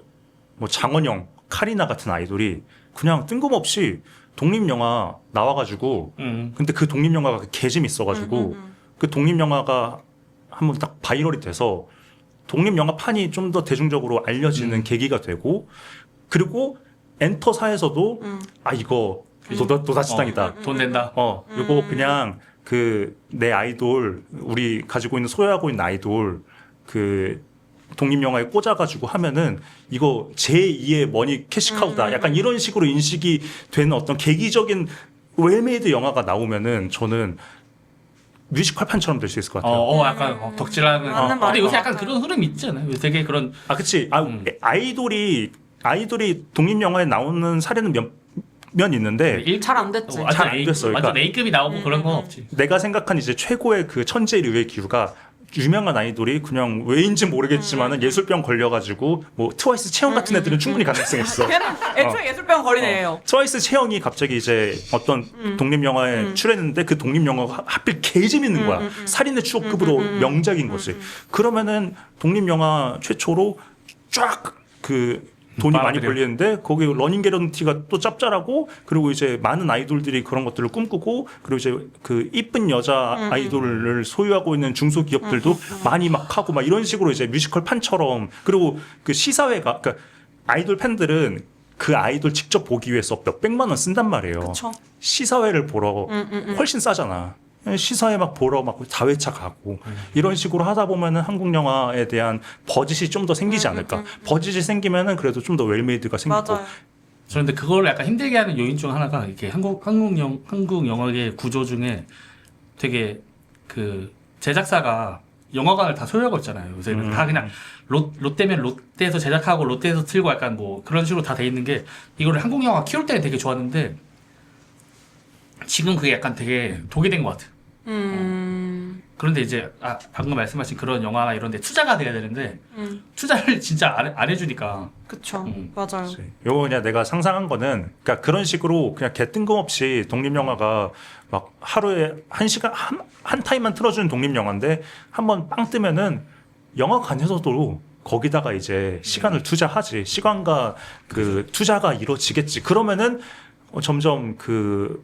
뭐 장원영, 카리나 같은 아이돌이 그냥 뜬금없이 독립영화 나와가지고 근데 그 독립영화가 개재미 있어가지고 그 독립영화가 한번 딱 바이럴이 돼서 독립영화판이 좀 더 대중적으로 알려지는 계기가 되고 그리고 엔터사에서도 이거 도다치당이다. 돈 낸다. 이거 그냥 그 내 아이돌 우리 가지고 있는 소유하고 있는 아이돌 그 독립영화에 꽂아가지고 하면은 이거 제2의 머니 캐시카우다. 약간 이런 식으로 인식이 되는 어떤 계기적인 웰메이드 영화가 나오면은 저는 뮤지컬판처럼 될 수 있을 것 같아요. 약간 덕질하는. 맞는 근데 말인 요새 것 약간 같아요. 그런 흐름이 있잖아요. 요새 되게 그런. 그치. 아이돌이 독립영화에 나오는 사례는 몇 있는데 잘 안 됐지. 잘안 됐어요. 완전 그러니까 A급이 나오고 그런 건 없지. 내가 생각한 이제 최고의 그 천재류의 기류가 유명한 아이돌이 그냥 왜인지 모르겠지만은 예술병 걸려가지고 뭐 트와이스 채영 같은 애들은 충분히 가능성 있어. 걔는 애초에 예술병 걸린 애예요. 트와이스 채영이 갑자기 이제 어떤 독립 영화에 출연했는데 그 독립 영화가 하필 개 재밌는 거야. 살인의 추억급으로 명작인 거지. 그러면은 독립 영화 최초로 쫙 그 돈이 많이 그래요. 벌리는데 거기 러닝 개런티가 또 짭짤하고 그리고 이제 많은 아이돌들이 그런 것들을 꿈꾸고 그리고 이제 그 이쁜 여자 아이돌을 소유하고 있는 중소기업들도 많이 막 하고 막 이런 식으로 이제 뮤지컬 판처럼 그리고 그 시사회가 그러니까 아이돌 팬들은 그 아이돌 직접 보기 위해서 몇 백만 원 쓴단 말이에요. 그쵸. 시사회를 보러 훨씬 싸잖아. 시사회 막 보러 막 자회차 가고 이런 식으로 하다 보면은 한국 영화에 대한 버짓이 좀 더 생기지 않을까. 버짓이 생기면은 그래도 좀 더 웰메이드가 생기고. 맞아요. 저는 근데 그걸 약간 힘들게 하는 요인 중 하나가 이게 한국 영화계 구조 중에 되게 그 제작사가 영화관을 다 소유하고 있잖아요. 요새는 다 그냥 롯데면 롯데에서 제작하고 롯데에서 틀고 약간 뭐 그런 식으로 다 돼 있는 게 이거를 한국 영화 키울 때는 되게 좋았는데 지금 그게 약간 되게 독이 된 것 같아. 그런데 이제 방금 말씀하신 그런 영화나 이런 데 투자가 돼야 되는데 투자를 진짜 안 해주니까 그쵸. 맞아요. 요거 그냥 내가 상상한 거는 그러니까 그런 식으로 그냥 개 뜬금없이 독립 영화가 막 하루에 한 시간 한 타임만 틀어주는 독립 영화인데 한번 빵 뜨면은 영화관에서도 거기다가 이제 시간을 투자하지 시간과 그 투자가 이루어지겠지. 그러면은 점점 그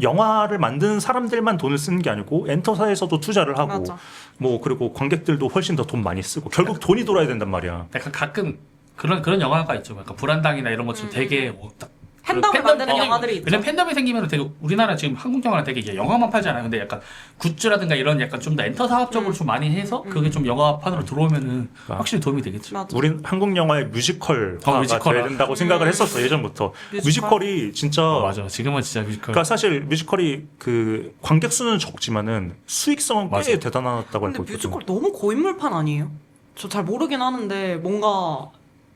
영화를 만드는 사람들만 돈을 쓰는 게 아니고 엔터사에서도 투자를 하고 맞아. 뭐 그리고 관객들도 훨씬 더 돈 많이 쓰고 결국 돈이 돌아야 된단 말이야. 약간 가끔 그런 영화가 있죠. 약간 불안당이나 이런 것처럼 되게 뭐 딱 팬덤을 만드는 영화들이 있죠. 왜냐면 팬덤이 생기면 되게 우리나라 지금 한국 영화는 되게 이게 영화만 팔잖아요. 근데 약간 굿즈라든가 이런 약간 좀 더 엔터 사업적으로 좀 많이 해서 그게 좀 영화판으로 들어오면은 확실히 도움이 되겠죠. 맞아. 우린 한국 영화의 뮤지컬화가 뮤지컬화. 돼야 된다고 생각을 했었어 예전부터. 뮤지컬? 뮤지컬이 진짜 맞아. 지금은 진짜 뮤지컬. 그러니까 사실 뮤지컬이 그 관객 수는 적지만은 수익성은 꽤 맞아. 대단하다고 근데 알고 있거든. 뮤지컬 너무 고인물판 아니에요? 저 잘 모르긴 하는데 뭔가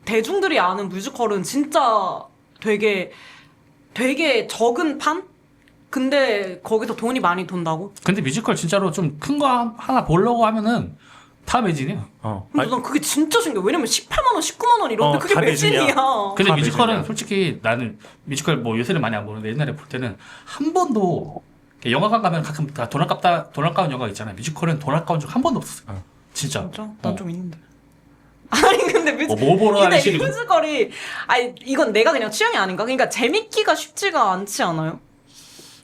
대중들이 아는 뮤지컬은 진짜 되게 적은 판? 근데 거기서 돈이 많이 돈다고? 근데 뮤지컬 진짜로 좀 큰 거 하나 보려고 하면은 다 매진이에요. 근데 아니, 난 그게 진짜 신기해. 왜냐면 18만 원, 19만 원 이런데 그게 다 매진이야. 매진이야. 근데 다 뮤지컬은 매진이야. 솔직히 나는 뮤지컬 뭐 요새는 많이 안 보는데 옛날에 볼 때는 한 번도 영화관 가면 가끔 다 돈 아까운 영화 있잖아요. 뮤지컬은 돈 아까운 적 한 번도 없었어요. 진짜. 진짜? 난 좀 있는데. 아니 근데 뭐 보러 근데 이 다니시는 뮤지컬이 아니 이건 내가 그냥 취향이 아닌가? 그러니까 재밌기가 쉽지가 않지 않아요?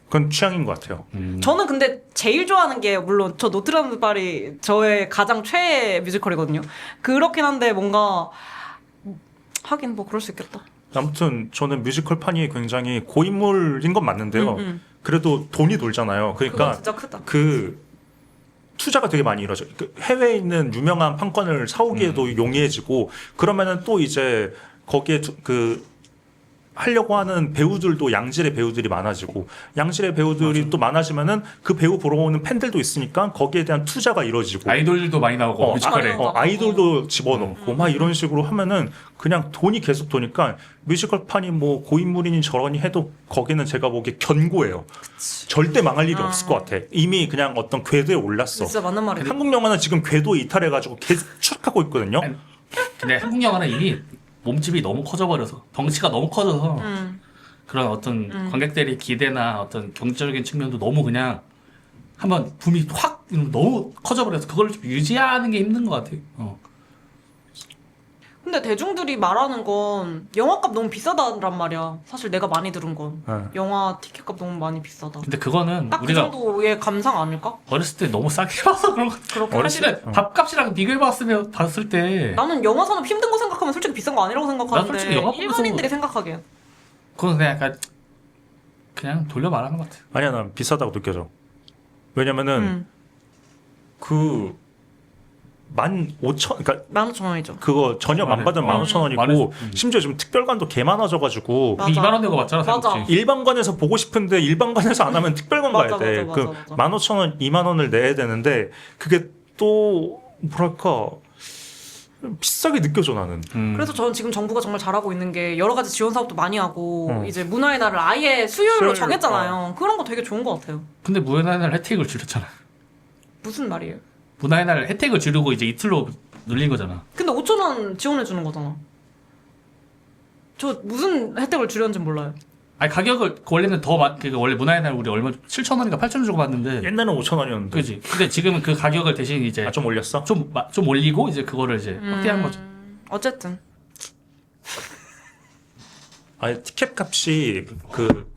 그건 취향인 것 같아요. 저는 근데 제일 좋아하는 게 물론 저 노트르담 파리 저의 가장 최애 뮤지컬이거든요. 그렇긴 한데 뭔가 하긴 뭐 그럴 수 있겠다. 아무튼 저는 뮤지컬판이 굉장히 고인물인 건 맞는데요. 그래도 돈이 돌잖아요. 그건 그러니까 진짜 크다. 그 투자가 되게 많이 이루어져. 그 해외에 있는 유명한 판권을 사오기에도 용이해지고 그러면은 또 이제 거기에 그 하려고 하는 배우들도 양질의 배우들이 많아지고 양질의 배우들이 또 많아지면은 그 배우 보러 오는 팬들도 있으니까 거기에 대한 투자가 이루어지고 아이돌들도 많이 나오고 뮤지컬에. 아이돌도 집어넣고 막 이런 식으로 하면은 그냥 돈이 계속 도니까 뮤지컬판이 뭐 고인물이니 저러니 해도 거기는 제가 보기에 견고해요. 절대 망할 일이 없을 것 같아. 이미 그냥 어떤 궤도에 올랐어. 진짜 맞는 말이에요. 한국 영화는 지금 궤도에 이탈해가지고 계속 추락하고 있거든요. 아니, 근데 한국 영화는 이미 몸집이 너무 커져버려서 덩치가 너무 커져서 그런 어떤 관객들의 기대나 어떤 경제적인 측면도 너무 그냥 한번 붐이 확 너무 커져버려서 그걸 좀 유지하는 게 힘든 것 같아요. 근데 대중들이 말하는 건 영화값 너무 비싸다란 말이야. 사실 내가 많이 들은 건 영화 티켓값 너무 많이 비싸다. 근데 그거는 딱 그 우리가 정도의 감상 아닐까? 어렸을 때 너무 싸게 봐서 그런 것 같아요. 사실은 밥값이랑 비교해봤을 때 나는 영화 사는 힘든 거 생각하면 솔직히 비싼 거 아니라고 생각하는데 난 솔직히 영화 보면서 일반인들이 생각하기엔 그건 그냥 약간 그냥 돌려 말하는 것 같아요. 아니야, 난 비싸다고 느껴져. 왜냐면은 그 15,000, 그러니까 15,000원이죠. 그거 전혀 안 받으면 15,000원이고 심지어 지금 특별관도 개 많아져가지고 맞아. 2만 원 내고 봤잖아. 맞아. 생각지. 일반관에서 보고 싶은데 일반관에서 안 하면 특별관 맞아, 가야 돼. 맞아, 그 맞아. 15,000원, 2만 원을 내야 되는데 그게 또 뭐랄까 비싸게 느껴져 나는. 그래서 저는 지금 정부가 정말 잘하고 있는 게 여러 가지 지원 사업도 많이 하고 어. 이제 문화의 날을 아예 수요일로 수요일, 정했잖아요. 그런 거 되게 좋은 것 같아요. 근데 무연한 혜택을 줄였잖아. 무슨 말이에요? 문화의 날 혜택을 주려고 이제 이틀로 늘린 거잖아. 근데 5,000원 지원해주는 거잖아. 저 무슨 혜택을 주려는지 몰라요. 아니 가격을 원래는 그 원래 문화의 날 우리 얼마 7,000원인가 8,000원 주고 봤는데. 옛날엔 5,000원이었는데. 그지. 근데 지금은 그 가격을 대신 이제 좀 올렸어? 좀 올리고 이제 그거를 이제 확대한 거죠. 어쨌든. 아니 티켓 값이 그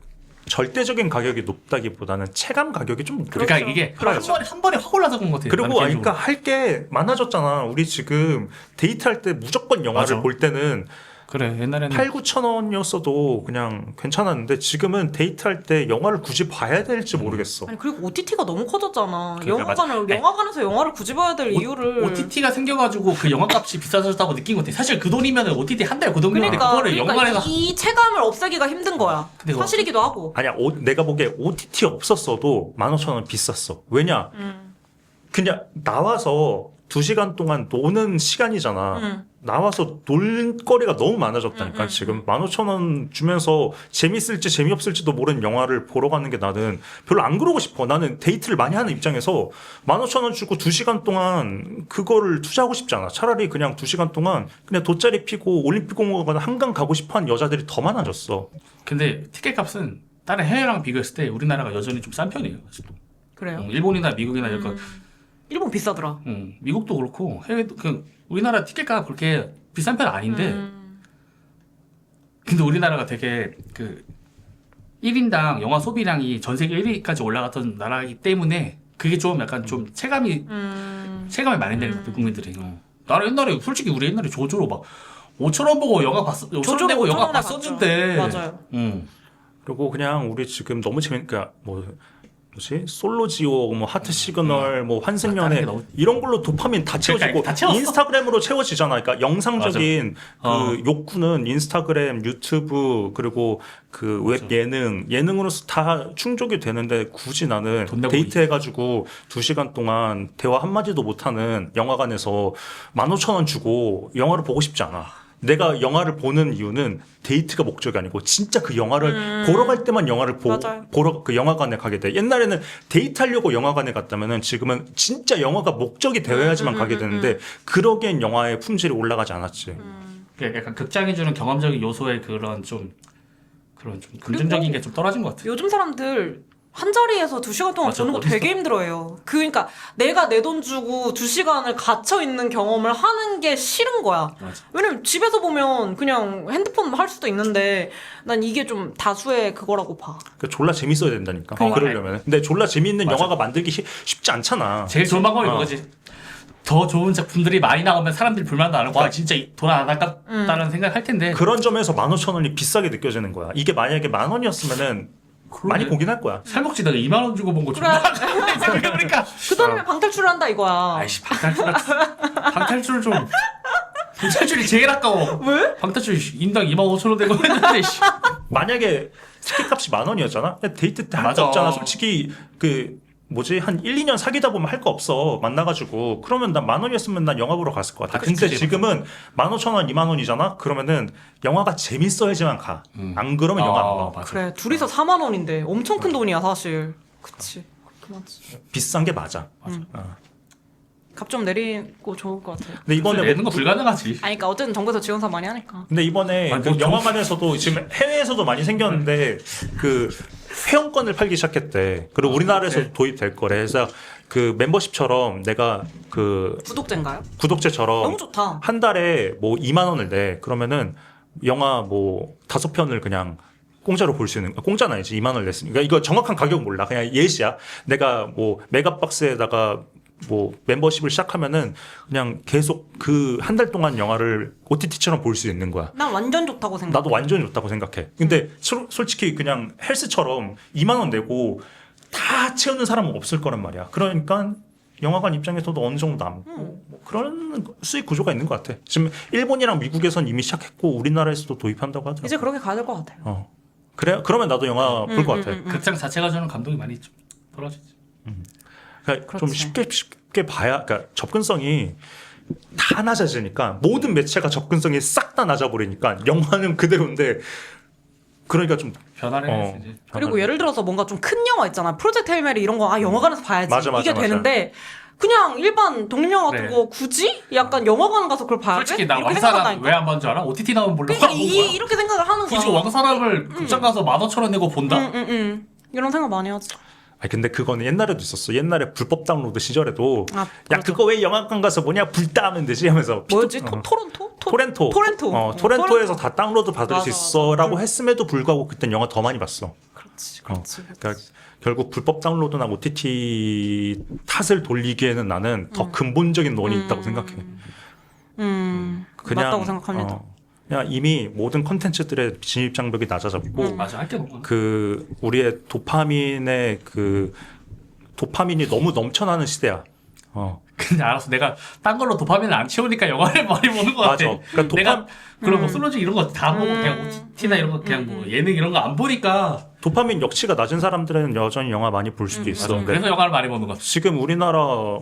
절대적인 가격이 높다기보다는 체감 가격이 좀 그러니까 그렇죠. 이게 그렇죠. 한 번에 확 올라서 그런 것 같아요. 그리고 나는 개인적으로. 그러니까 할 게 많아졌잖아. 우리 지금 데이트할 때 무조건 영화를 맞아. 볼 때는 그래 옛날에는 8, 9천 원이었어도 그냥 괜찮았는데 지금은 데이트할 때 영화를 굳이 봐야 될지 모르겠어. 아니 그리고 OTT가 너무 커졌잖아. 그러니까 영화관에서 영화를 굳이 봐야 될 이유를. OTT가 생겨가지고 그 영화값이 비싸졌다고 느낀 것 같아. 사실 그 돈이면 OTT 한 달 그 돈인데 그거를 영화관에서 이 체감을 없애기가 힘든 거야. 근데 그거- 사실이기도 하고. 아니야, 내가 보기에 OTT 없었어도 15,000원 비쌌어. 왜냐? 그냥 나와서 2시간 동안 노는 시간이잖아. 나와서 놀 거리가 너무 많아졌다니까. 지금 15,000원 주면서 재밌을지 재미없을지도 모르는 영화를 보러 가는 게 나는 별로 안 그러고 싶어. 나는 데이트를 많이 하는 입장에서 15,000원 주고 2시간 동안 그거를 투자하고 싶지 않아. 차라리 그냥 2시간 동안 그냥 돗자리 피고 올림픽공원 한강 가고 싶어 하는 여자들이 더 많아졌어. 근데 티켓 값은 다른 해외랑 비교했을 때 우리나라가 여전히 좀 싼 편이에요. 아직도. 그래요. 일본이나 미국이나 이런 일본 비싸더라. 미국도 그렇고 해외도 우리나라 티켓값 그렇게 비싼 편 아닌데 근데 우리나라가 되게 그 1인당 영화 소비량이 전 세계 1위까지 올라갔던 나라이기 때문에 그게 좀 약간 좀 체감이 많이 되는 것 같아요 국민들이. 나는 옛날에 솔직히 우리 옛날에 조조로 막 5,000원 보고 영화 봤어. 5,000원 내고 영화 5,000원에 봤었는데. 맞아요. 그리고 그냥 우리 지금 너무 재밌니까 뭐지 솔로지오 뭐 하트 시그널 뭐 환승연애 다른 게 너무- 이런 걸로 도파민 다 채워지고 그러니까 다 채웠어. 인스타그램으로 채워지잖아. 그러니까 영상적인 맞아. 그 욕구는 인스타그램, 유튜브 그리고 그 웹 예능으로서 다 충족이 되는데 굳이 나는 돈 내고 데이트 해가지고 2시간 동안 대화 한마디도 못하는 영화관에서 15,000원 주고 영화를 보고 싶지 않아. 내가 영화를 보는 이유는 데이트가 목적이 아니고 진짜 그 영화를 보러 갈 때만 영화를 맞아요. 보러 그 영화관에 가게 돼. 옛날에는 데이트하려고 영화관에 갔다면은 지금은 진짜 영화가 목적이 되어야지만 가게 되는데 그러기엔 영화의 품질이 올라가지 않았지. 약간 극장이 주는 경험적인 요소의 그런 좀 긍정적인 게 좀 떨어진 것 같아요. 요즘 사람들 한 자리에서 2시간 동안 맞아, 보는 거 어딨어? 되게 힘들어해요. 그러니까 내가 내 돈 주고 2시간을 gat혀 있는 경험을 하는 게 싫은 거야. 맞아. 왜냐면 집에서 보면 그냥 핸드폰 할 수도 있는데 난 이게 좀 다수의 그거라고 봐. 그 졸라 재밌어야 된다니까. 그러니까. 그러려면. 근데 졸라 재밌는 맞아. 영화가 만들기 쉽지 않잖아. 제일 좋은 방법이 어. 그거지. 더 좋은 작품들이 많이 나오면 사람들이 불만도 안 하고 와 진짜 돈 안 아깝다는 생각할 텐데. 그런 점에서 15,000원이 비싸게 느껴지는 거야. 이게 만약에 10,000원이었으면은 많이 고민할 거야. 살먹지 내가 2만 원 주고 본 거 존나 아깝네 생각해보니까. 그 돈이면 방탈출을 한다 이거야. 아이씨 방탈출 좀 방탈출이 제일 아까워. 왜? 방탈출 인당 25,000원 되고 했는데 씨. 만약에 티켓 값이 10,000원이었잖아? 데이트 때 할 거 맞아. 없잖아. 솔직히 한 1, 2년 사귀다 보면 할 거 없어. 만나가지고. 그러면 난 10,000원이었으면 난 영화 보러 갔을 것 같아. 근데 그치. 지금은 15,000원, 20,000원이잖아? 그러면은 영화가 재밌어야지만 가. 안 그러면 영화 안 봐. 맞아. 그래 둘이서 4만 원인데 엄청 큰 돈이야 사실. 그치. 그렇지. 비싼 게 맞아. 값 좀 내리고 좋을 것 같아요. 근데 이번에 내는 거 불가능하지. 아니 그러니까 어쨌든 정부에서 지원 사업 많이 하니까. 근데 이번에 아니, 뭐 그 영화관에서도 지금 해외에서도 많이 생겼는데 그 회원권을 팔기 시작했대. 그리고 우리나라에서 네. 도입될 거래. 그래서 그 멤버십처럼 내가 그 구독자인가요? 구독제처럼 너무 좋다. 한 달에 뭐 2만 원을 내. 그러면은 영화 뭐 5편을 그냥 공짜로 볼 수 있는 공짜는 아니지 2만 원을 냈으니까 이거 정확한 가격 몰라. 그냥 예시야. 내가 뭐 메가박스에다가 뭐 멤버십을 시작하면은 그냥 계속 그 한 달 동안 영화를 OTT처럼 볼 수 있는 거야. 난 완전 좋다고 생각해. 나도 완전 좋다고 생각해. 근데 솔직히 그냥 헬스처럼 2만 원 내고 다 채우는 사람은 없을 거란 말이야. 그러니까 영화관 입장에서도 어느 정도 남고 뭐 그런 수익 구조가 있는 것 같아. 지금 일본이랑 미국에선 이미 시작했고 우리나라에서도 도입한다고 하더라고. 이제 그렇게 가야 될 것 같아요. 그래 그러면 나도 영화 볼 것 같아. 극장 자체가 주는 감동이 많이 좀 떨어지지. 그러니까 좀 그렇지. 쉽게 봐야, 그러니까 접근성이 다 낮아지니까 모든 매체가 접근성이 싹 다 낮아버리니까 영화는 그대로인데 그러니까 좀 변화를 해야지 이제. 그리고 예를 들어서 뭔가 좀 큰 영화 있잖아. 프로젝트 헬메리 이런 거 영화관에서 봐야지. 맞아, 이게 맞아. 되는데 그냥 일반 독립영화 같은 네. 거 굳이 약간 영화관 가서 그걸 봐야 돼? 솔직히 나 이렇게 왕사람 생각한다니까? 왜 안 본 줄 알아? OTT 나오면 몰라. 그러니까 이렇게 생각을 하는 거야. 굳이 왕사람을 극장 가서 15,000원 내고 본다? 이런 생각 많이 하지. 아니 근데 그거는 옛날에도 있었어. 옛날에 불법 다운로드 시절에도 아, 야 그렇죠. 그거 왜 영화관 가서 뭐냐 불다 하면 되지 하면서 뭐였지? 어. 토론토? 토렌토. 토렌토. 토렌토에서 다 다운로드 받을 맞아, 수 맞아. 있어라고 했음에도 불구하고 그땐 영화 더 많이 봤어. 그렇지, 그러니까 결국 불법 다운로드나 OTT 탓을 돌리기에는 나는 더 근본적인 원인이 있다고 생각해. 맞다고 생각합니다. 그냥 이미 모든 컨텐츠들의 진입 장벽이 낮아졌고 맞아, 할 게 너무. 그 우리의 도파민의 그 도파민이 너무 넘쳐나는 시대야. 근데 알았어. 내가 딴 걸로 도파민을 안 채우니까 영화를 많이 보는 것 같아. 맞아. 그러니까 내가 그런 뭐 슬로지 이런 거 다 보고 그냥 OTT나 이런 거 그냥 뭐 예능 이런 거 안 보니까. 도파민 역치가 낮은 사람들은 여전히 영화 많이 볼 수도 있어. 맞아. 근데 그래서 영화를 많이 보는 것 같아. 지금 우리나라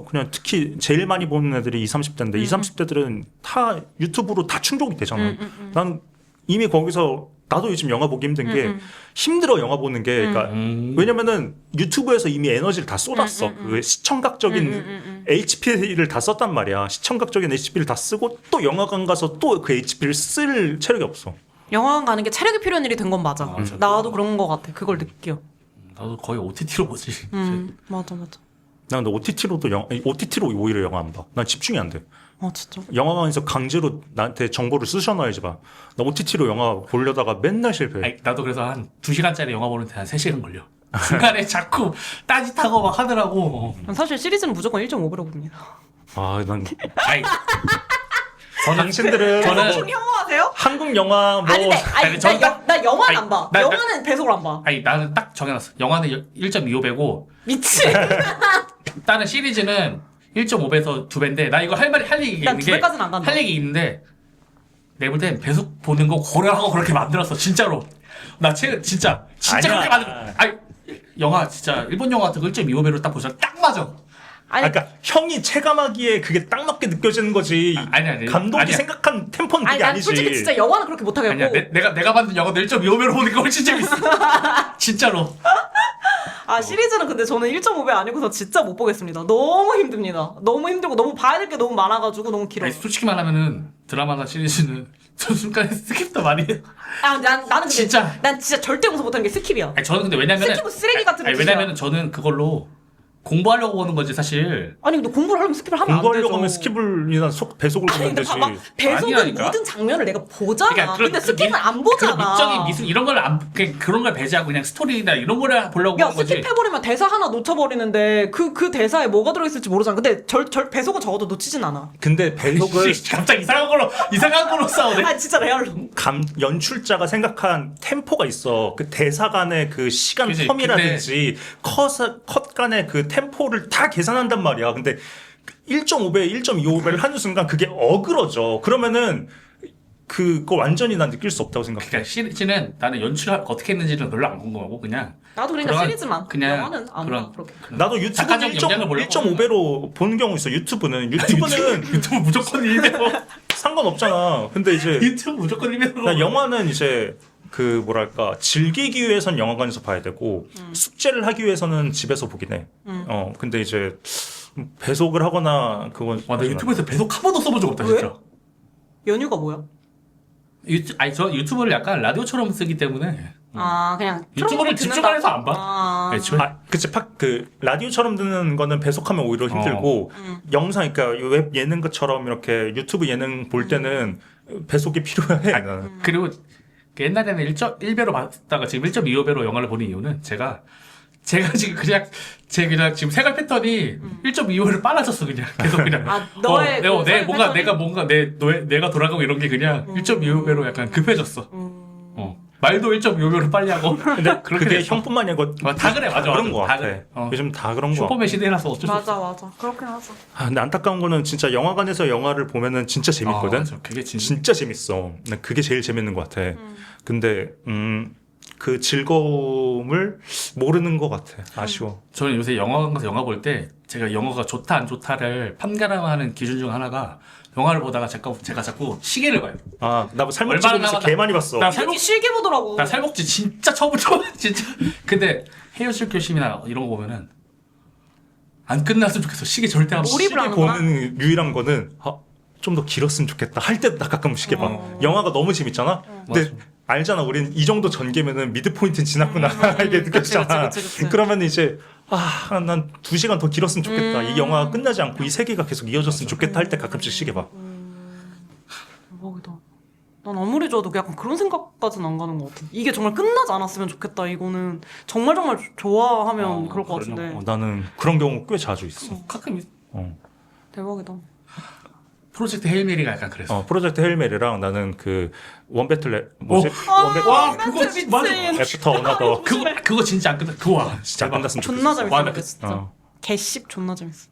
그냥 특히 제일 많이 보는 애들이 20, 30대인데 20, 30대들은 다 유튜브로 다 충족이 되잖아. 난 이미 거기서 나도 요즘 영화 보기 힘든 게 힘들어 영화 보는 게 그러니까 왜냐면은 유튜브에서 이미 에너지를 다 쏟았어. 그 시청각적인 HP를 다 썼단 말이야. 시청각적인 HP를 다 쓰고 또 영화관 가서 또 그 HP를 쓸 체력이 없어. 영화관 가는 게 체력이 필요한 일이 된 건 맞아. 맞아. 나도 그런 거 같아. 그걸 느껴. 나도 거의 OTT로 보지. 맞아. 나 근데 OTT로 오히려 영화 안 봐. 난 집중이 안 돼. 진짜. 영화관에서 강제로 나한테 정보를 쑤셔넣어야지 봐. 나 OTT로 영화 보려다가 맨날 실패해. 아니, 나도 그래서 한 2시간짜리 영화 보는데 한 3시간 걸려. 중간에 자꾸 딴짓하고 막 하더라고. 사실 시리즈는 무조건 1.5배로 봅니다. 난 아니, 당신들은 저는- 혐오하세요? 한국 영화 뭐 아니, 저는 나 영화는 아니, 안 봐. 나- 영화는 배속을 안 봐. 아니 나는 딱 정해놨어. 영화는 1.25배고 미친. 다른 시리즈는 1.5배에서 2배인데 나 이거 할 얘기 난 있는 두 배까지는 안 간다. 할 얘기 있는데 내가 볼 땐 배속 보는 거 고려하고 그렇게 만들었어. 진짜로. 나 최근 진짜 아니야. 그렇게 만들어. 아니 영화 진짜 일본 영화 같은 거 1.25배로 딱 보자 딱 맞아. 아니, 그러니까 형이 체감하기에 그게 딱 맞게 느껴지는 거지. 아니. 감독이 아니야. 생각한 템포는 그게 난 아니지. 솔직히 진짜 영화는 그렇게 못하겠고. 아니야 내가 만든 영화도 1.25배로 보는 거 훨씬 재밌어. 진짜로. 시리즈는 근데 저는 1.5배 아니고서 진짜 못 보겠습니다. 너무 힘듭니다. 너무 힘들고 너무 봐야 될 게 너무 많아가지고 너무 길어요. 아니, 솔직히 말하면은 드라마나 시리즈는 저 순간에 스킵도 많이 해요. 나는 근데 진짜. 난 진짜 절대 용서 못하는 게 스킵이야. 아니 저는 근데 왜냐면은 스킵은 쓰레기 같은 아니 짓이야. 왜냐면은 저는 그걸로 공부하려고 보는 거지 사실. 아니 근데 공부를 하려면 스킵을 하면 안 되죠. 공부하려고 하면 스킵을이나 배속을 아니 보면 근데 되지. 봐봐 배속은 아니라니까? 모든 장면을 내가 보잖아. 그런- 근데 그 스킵은 안 보잖아. 그 미적인 미술 이런 걸 안 그런 걸 배제하고 그냥 스토리나 이런 거를 보려고 야 하는 거지. 스킵해버리면 대사 하나 놓쳐버리는데 그 대사에 뭐가 들어있을지 모르잖아. 근데 배속은 적어도 놓치진 않아. 근데 배속을 갑자기 이상한 걸로 싸우네. 진짜 레알로. 연출자가 생각한 템포가 있어. 그 대사 간의 그 시간 그치, 텀이라든지 컷 간의 그 템포를 다 계산한단 말이야. 근데 1.5배, 1.25배를 하는 순간 그게 어그러져. 그러면은 그거 완전히 난 느낄 수 없다고 생각해. 그러니까 시리즈는 나는 연출을 어떻게 했는지는 별로 안 궁금하고 그냥 나도 그러니까 그런- 시리즈만. 그냥 영화는 안 봐. 그렇게. 나도 유튜브는 작가적 영향을 보려고 1.5배로 보는 경우 있어. 유튜브는 유튜브 무조건 1배로 상관없잖아. 근데 이제 유튜브 무조건 1배로. 나 영화는 이제 그 뭐랄까 즐기기 위해선 영화관에서 봐야 되고 숙제를 하기 위해서는 집에서 보긴 해. 근데 이제 배속을 하거나 그건 와, 나 유튜브에서 배속 한 번도 써본 적 없다 왜? 진짜. 연유가 뭐야? 저 유튜브를 약간 라디오처럼 쓰기 때문에 그냥 유튜브를 집중해서 안 봐. 애초에. 그치 그 라디오처럼 듣는 거는 배속하면 오히려 힘들고 영상 그러니까 웹 예능 것처럼 이렇게 유튜브 예능 볼 때는 배속이 필요해. 나는. 그리고 그 옛날에는 1.1배로 봤다가 지금 1.25배로 영화를 보는 이유는 제가 지금 그냥 지금 생활 패턴이 1.25배로 빨라졌어 그냥 계속 그냥. 너의 그 내 생활 뭔가 내가 돌아가고 이런 게 그냥 1.25배로 약간 급해졌어. 말도 1.25배로 빨리 하고. 근데 그렇게 그게 됐어. 형뿐만이 아니고 다 그래 맞아 그런 거 다 같아. 그래. 요즘 다 그런 거. 슈퍼맨 시대라서 어쩔 수 없어. 맞아. 그렇긴 하죠. 근데 안타까운 거는 진짜 영화관에서 영화를 보면은 진짜 재밌거든. 맞아. 그게 진짜 재밌어. 난 그게 제일 재밌는 것 같아. 근데 그 즐거움을 모르는 것 같아. 아쉬워. 저는 요새 영화관 가서 영화 볼 때 제가 영화가 좋다 안 좋다를 판가름하는 기준 중 하나가 영화를 보다가 제가 자꾸 시계를 봐요. 나 살목 얼마나 찍으면서 남았나? 개 많이 봤어. 나 이렇게 실게 보더라고. 나 살목지 진짜 처음부터 진짜. 근데 헤어질 결심이나 이런 거 보면은 안 끝났으면 좋겠어. 시계 절대 안 봐. 몰입을 시계 하는구나. 보는 유일한 거는 좀 더 길었으면 좋겠다 할 때 나 가끔 시계 봐. 영화가 너무 재밌잖아. 근데 맞아. 알잖아. 우린 이 정도 전개면은 미드 포인트는 지났구나 이게 느껴지잖아. 그치. 그러면 이제 난 2시간 더 길었으면 좋겠다. 이 영화가 끝나지 않고 이 세계가 계속 이어졌으면 좋겠다 할 때 가끔씩 시계 봐. 대박이다. 난 아무리 줘도 약간 그런 생각까지는 안 가는 것 같아. 이게 정말 끝나지 않았으면 좋겠다. 이거는 정말 좋아하면 그럴 것 같은데. 나는 그런 경우 꽤 자주 있어. 가끔 대박이다. 프로젝트 헤일메리가 약간 그랬어. 프로젝트 헬메리랑 나는 그 원배틀 뭐지? 와 그거 미친. 맞아. 애프터 어나더 그거 진짜 안 끝나. 그거 와. 진짜 안 끝났으면 존나 좋겠어. 와, 재밌었는데 진짜. 어. 개씹 존나 재밌어.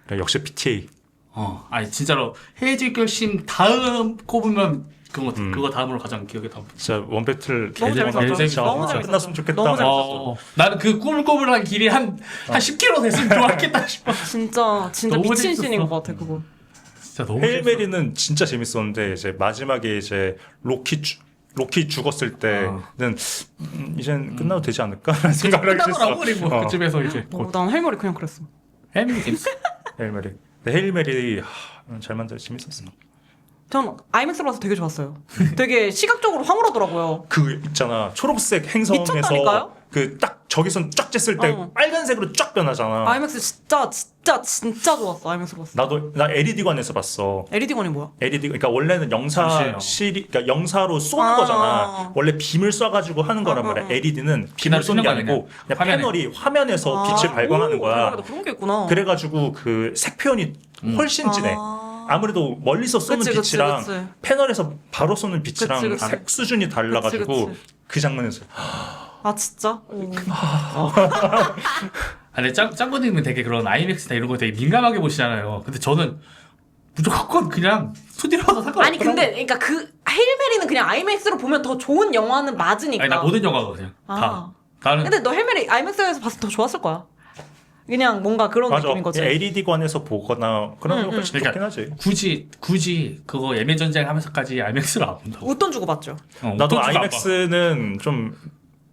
그래, 역시 PTA. 아니 진짜로 헤어질 결심 다음 꼽으면 그거 다음으로 가장 기억에 남아. 진짜 원배틀 너무 재밌었죠. 진짜 너무 재밌었죠. 끝났으면 좋겠다. 너무 재밌었어. 나는 그 꼬불꼬불한 길이 한 10km 됐으면 좋았겠다 싶어. 진짜 너무 미친 재밌었어. 씬인 것 같아 그거. 진짜 너무 재밌어. 헤일메리는 진짜 재밌었는데 이제 마지막에 이제 로키 죽었을 때는 이젠 끝나도 되지 않을까라는 생각을 하게 끝나더라고 됐어. 그리고 그쯤에서 이제 곧 난 헬머리 그냥 그랬어. 헤일메리 재밌어. 헤일메리. 근데 헤일메리 잘 만들어 재밌었어. 전 아이맥스로 봐서 되게 좋았어요. 되게 시각적으로 황홀하더라고요. 그 있잖아 초록색 행성에서 미쳤다니까요? 그 딱 저기선 쫙 쟀을 때 빨간색으로 쫙 변하잖아. 아이맥스 진짜 좋았어. 아이맥스로 봤어. 나 LED관에서 봤어. LED관이 뭐야? LED 그러니까 원래는 잠시에요. 그러니까 영사로 쏘는 거잖아. 원래 빔을 쏴가지고 하는 거란 말이야. LED는 빔을 기나로 쏘는 게 쓰는 거 아니고 그냥 화면에. 패널이 화면에서 빛을 발광하는 거야. 대박이다. 그런 게 있구나. 그래가지고 그 색 표현이 훨씬 진해. 아무래도 멀리서 쏘는 그치, 빛이랑 그치. 패널에서 바로 쏘는 빛이랑 그치, 그치. 색 수준이 달라가지고 그치. 그 장면에서 아 진짜? 근데 짱구님은 되게 그런 아이맥스나 이런 거 되게 민감하게 보시잖아요. 근데 저는 무조건 그냥 2D로 봐도 상관없더라고. 아니 근데 그러니까 그 헤일메리는 그냥 아이맥스로 보면 더 좋은 영화는 맞으니까. 아니 나 모든 영화가 그냥 다. 나는 근데 너 헤일메리 아이맥스에서 봤을 때 더 좋았을 거야. 그냥 뭔가 그런 맞아. 느낌인 거지. LED관에서 보거나 그런 거 훨씬 좋긴 하지. 굳이 그거 예매 전쟁 하면서까지 아이맥스를 안 본다고. 웃돈 주고 봤죠. 나도 웃돈 주고 안 봐. 아이맥스는 좀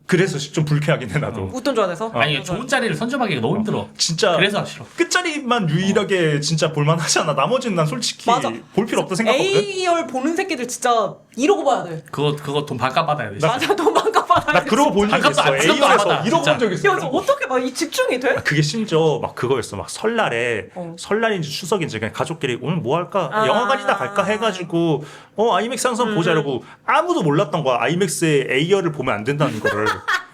그래서 좀 불쾌하긴 해 나도. 웃돈 좋아해서. 아니 좋은 자리를 선점하기가 너무 힘들어. 진짜 그래서 싫어. 끝자리만 유일하게 진짜 볼만하잖아. 나머지는 난 솔직히 맞아. 볼 필요 없다 생각하거든. A열 보는 새끼들 진짜 이러고 봐야 돼. 그거 돈 반값 받아야 돼. 맞아, 돈 반값 받아야 나 돼. 그러고 본 적 반값도 있어. 안- 반값도 안 A열에서 받아, 이러고 진짜. 본 적 야, 있어. 저 어떻게 막 이 집중이 돼? 그게 심지어 막 그거였어. 막 설날에 설날인지 추석인지 그냥 가족끼리 오늘 뭐 할까? 영화관이나 갈까 해가지고 아이맥스 항상 보자 이러고 아무도 몰랐던 거야. 아이맥스에 A열을 보면 안 된다는 거를.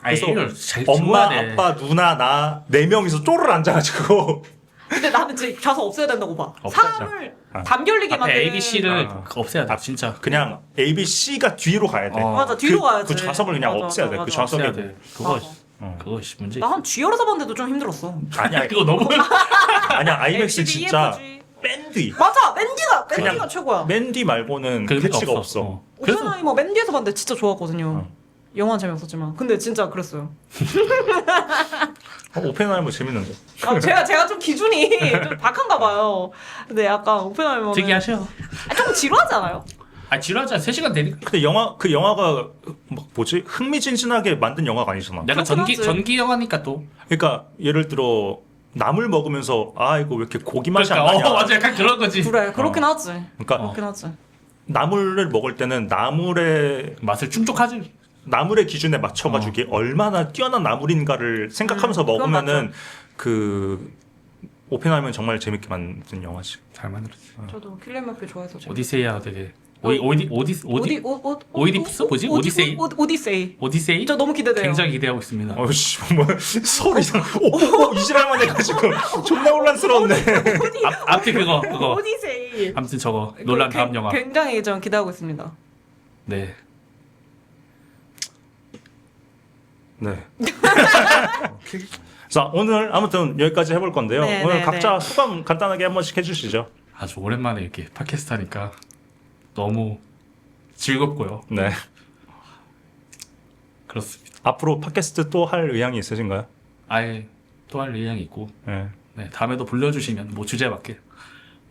그래서 A열 잘 엄마, 찍어야 돼. 아빠, 누나, 나 4명이서 쪼르르 앉아가지고 근데 나는 진짜 좌석 없애야 된다고 봐. 없애자. 사람을 담결리게 앞에 만드는. A, B, C를 없애야 돼. 진짜. 그냥 A, B, C가 뒤로 가야 돼. 맞아, 뒤로 가야지. 그 좌석을 그냥 맞아, 없애야 돼. 맞아, 그 맞아. 없애야 좌석에 돼. 그거 맞아. 그거 문제. 나 한 뒤열어서 봤는데도 좀 힘들었어. 아니야. 그거 너무 아니야. 아이맥스 LCD, 진짜 EFG. 맨뒤. 맞아, 맨디가 그냥 최고야. 맨뒤 말고는 그 캐치가 없어. 그래서 오펜하이머 맨디에서 봤는데 진짜 좋았거든요. 영화는 재미없었지만, 근데 진짜 그랬어요. 오펜하이머 재밌는데. 제가 좀 기준이 좀 박한가 봐요. 근데 약간 오펜하이머는 특이하셔. 좀 지루하지 않아요? 지루하잖아. 3시간 되니까. 근데 그 영화가 뭐지? 흥미진진하게 만든 영화가 아니잖아. 약간 그렇긴 하지. 전기 영화니까 또. 그러니까 예를 들어 나물 먹으면서 이거 왜 이렇게 고기 맛이 안 그러니까 나냐. 맞아. 약간 그런 거지. 그래, 그렇긴 하지. 그러니까 그렇긴 하지. 나물을 먹을 때는 맛을 충족하지. 나물의 기준에 맞춰가지고 이게 얼마나 뛰어난 나물인가를 생각하면서 그건 먹으면은 그 오펜하이머는 정말 재밌게 만든 영화지. 잘 만들었지. 저도 킬리안 머피 좋아해서. 오디세이야 되게. 오이디푸스 뭐지? 오디세이. 오디세이. 오디세이? 저 너무 기대돼요. 굉장히 기대하고 있습니다. 어씨 뭐 서로 이상 이지랄만 해가지고 존나 혼란스러웠네. 아무튼 그거. 오디세이. 아무튼 저거 논란 다음 영화. 굉장히 전 기대하고 있습니다. 네. 네. 자 오늘 아무튼 여기까지 해볼 건데요. 네, 오늘 네, 각자 소감 간단하게 한 번씩 해주시죠. 아주 오랜만에 이렇게 팟캐스트 하니까 너무 즐겁고요. 네. 그렇습니다. 앞으로 팟캐스트 또 할 의향이 있으신가요? 아예 또 할 의향이 있고 네. 네, 다음에도 불러주시면 뭐 주제 맞게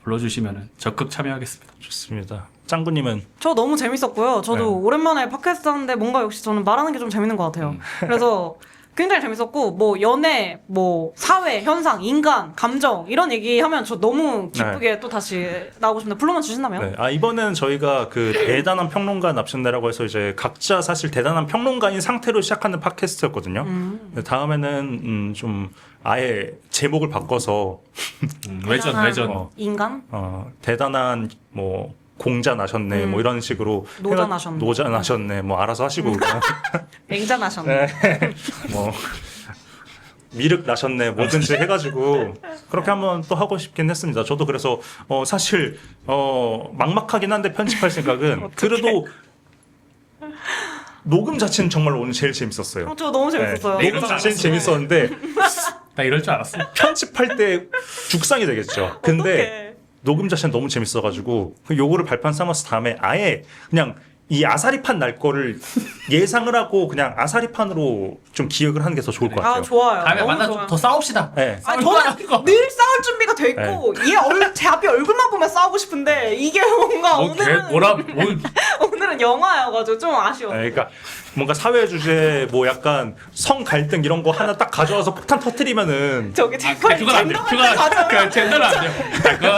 불러주시면 적극 참여하겠습니다. 좋습니다. 짱구님은 저 너무 재밌었고요. 저도 네. 오랜만에 팟캐스트 하는데 뭔가 역시 저는 말하는 게 좀 재밌는 것 같아요. 그래서 굉장히 재밌었고 뭐 연애, 뭐 사회, 현상, 인간, 감정 이런 얘기하면 저 너무 기쁘게 또 다시 나오고 싶은데 불러만 주신다면? 네. 아 이번엔 저희가 그 대단한 평론가 납신대라고 해서 이제 각자 사실 대단한 평론가인 상태로 시작하는 팟캐스트였거든요. 근데 다음에는 좀 아예 제목을 바꿔서 외전. 어. 인간? 대단한 뭐 공자 나셨네 뭐 이런 식으로 노자 나셨네. 노자 나셨네 뭐 알아서 하시고 맹자나셨네. 뭐 미륵 나셨네 뭐든지 해가지고 그렇게 한번 또 하고 싶긴 했습니다. 저도 그래서 사실 막막하긴 한데 편집할 생각은 그래도 녹음 자체는 정말 오늘 제일 재밌었어요. 저 너무 재밌었어요. 네, 녹음 자체는 재밌었는데 나 이럴 줄 알았어. 편집할 때 죽상이 되겠죠. 근데 어떡해. 녹음 자체는 너무 재밌어가지고 요거를 발판 삼았을 다음에 아예 그냥 이 아사리판 날 거를 예상을 하고 그냥 아사리판으로 좀 기획을 하는 게 더 좋을 것 같아요. 아 좋아요. 다음에 너무 만나서 좋아요. 더 싸웁시다. 네. 아니 저는 늘 싸울 준비가 돼 있고 제 앞에 얼굴만 보면 싸우고 싶은데 이게 뭔가 오늘은 영화여가지고 좀 아쉬워. 네, 그러니까 뭔가 사회 주제 뭐 약간 성 갈등 이런 거 하나 딱 가져와서 폭탄 터트리면은 저기 제발 그건 안 돼. 그건 젠더는 안 돼요.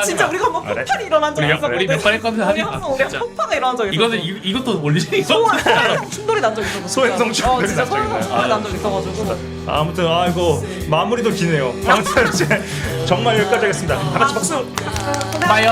진짜 우리가 한번 그래? 폭발이 일어난 적이 우리 있었거든. 몇 번 했거든, 우리 하니까, 한번 우리 진짜. 폭파가 일어난 적이 있었어. 이것도 올리지. 소행성 충돌이 난 적이 있었어. 소행성 충돌이 진짜 난 적이 소행성 충돌이 난 적이 있어가지고. 아무튼 이거 마무리도 기네요. 아무튼 이제 정말 여기까지 하겠습니다. 다 같이 박수. 봐요.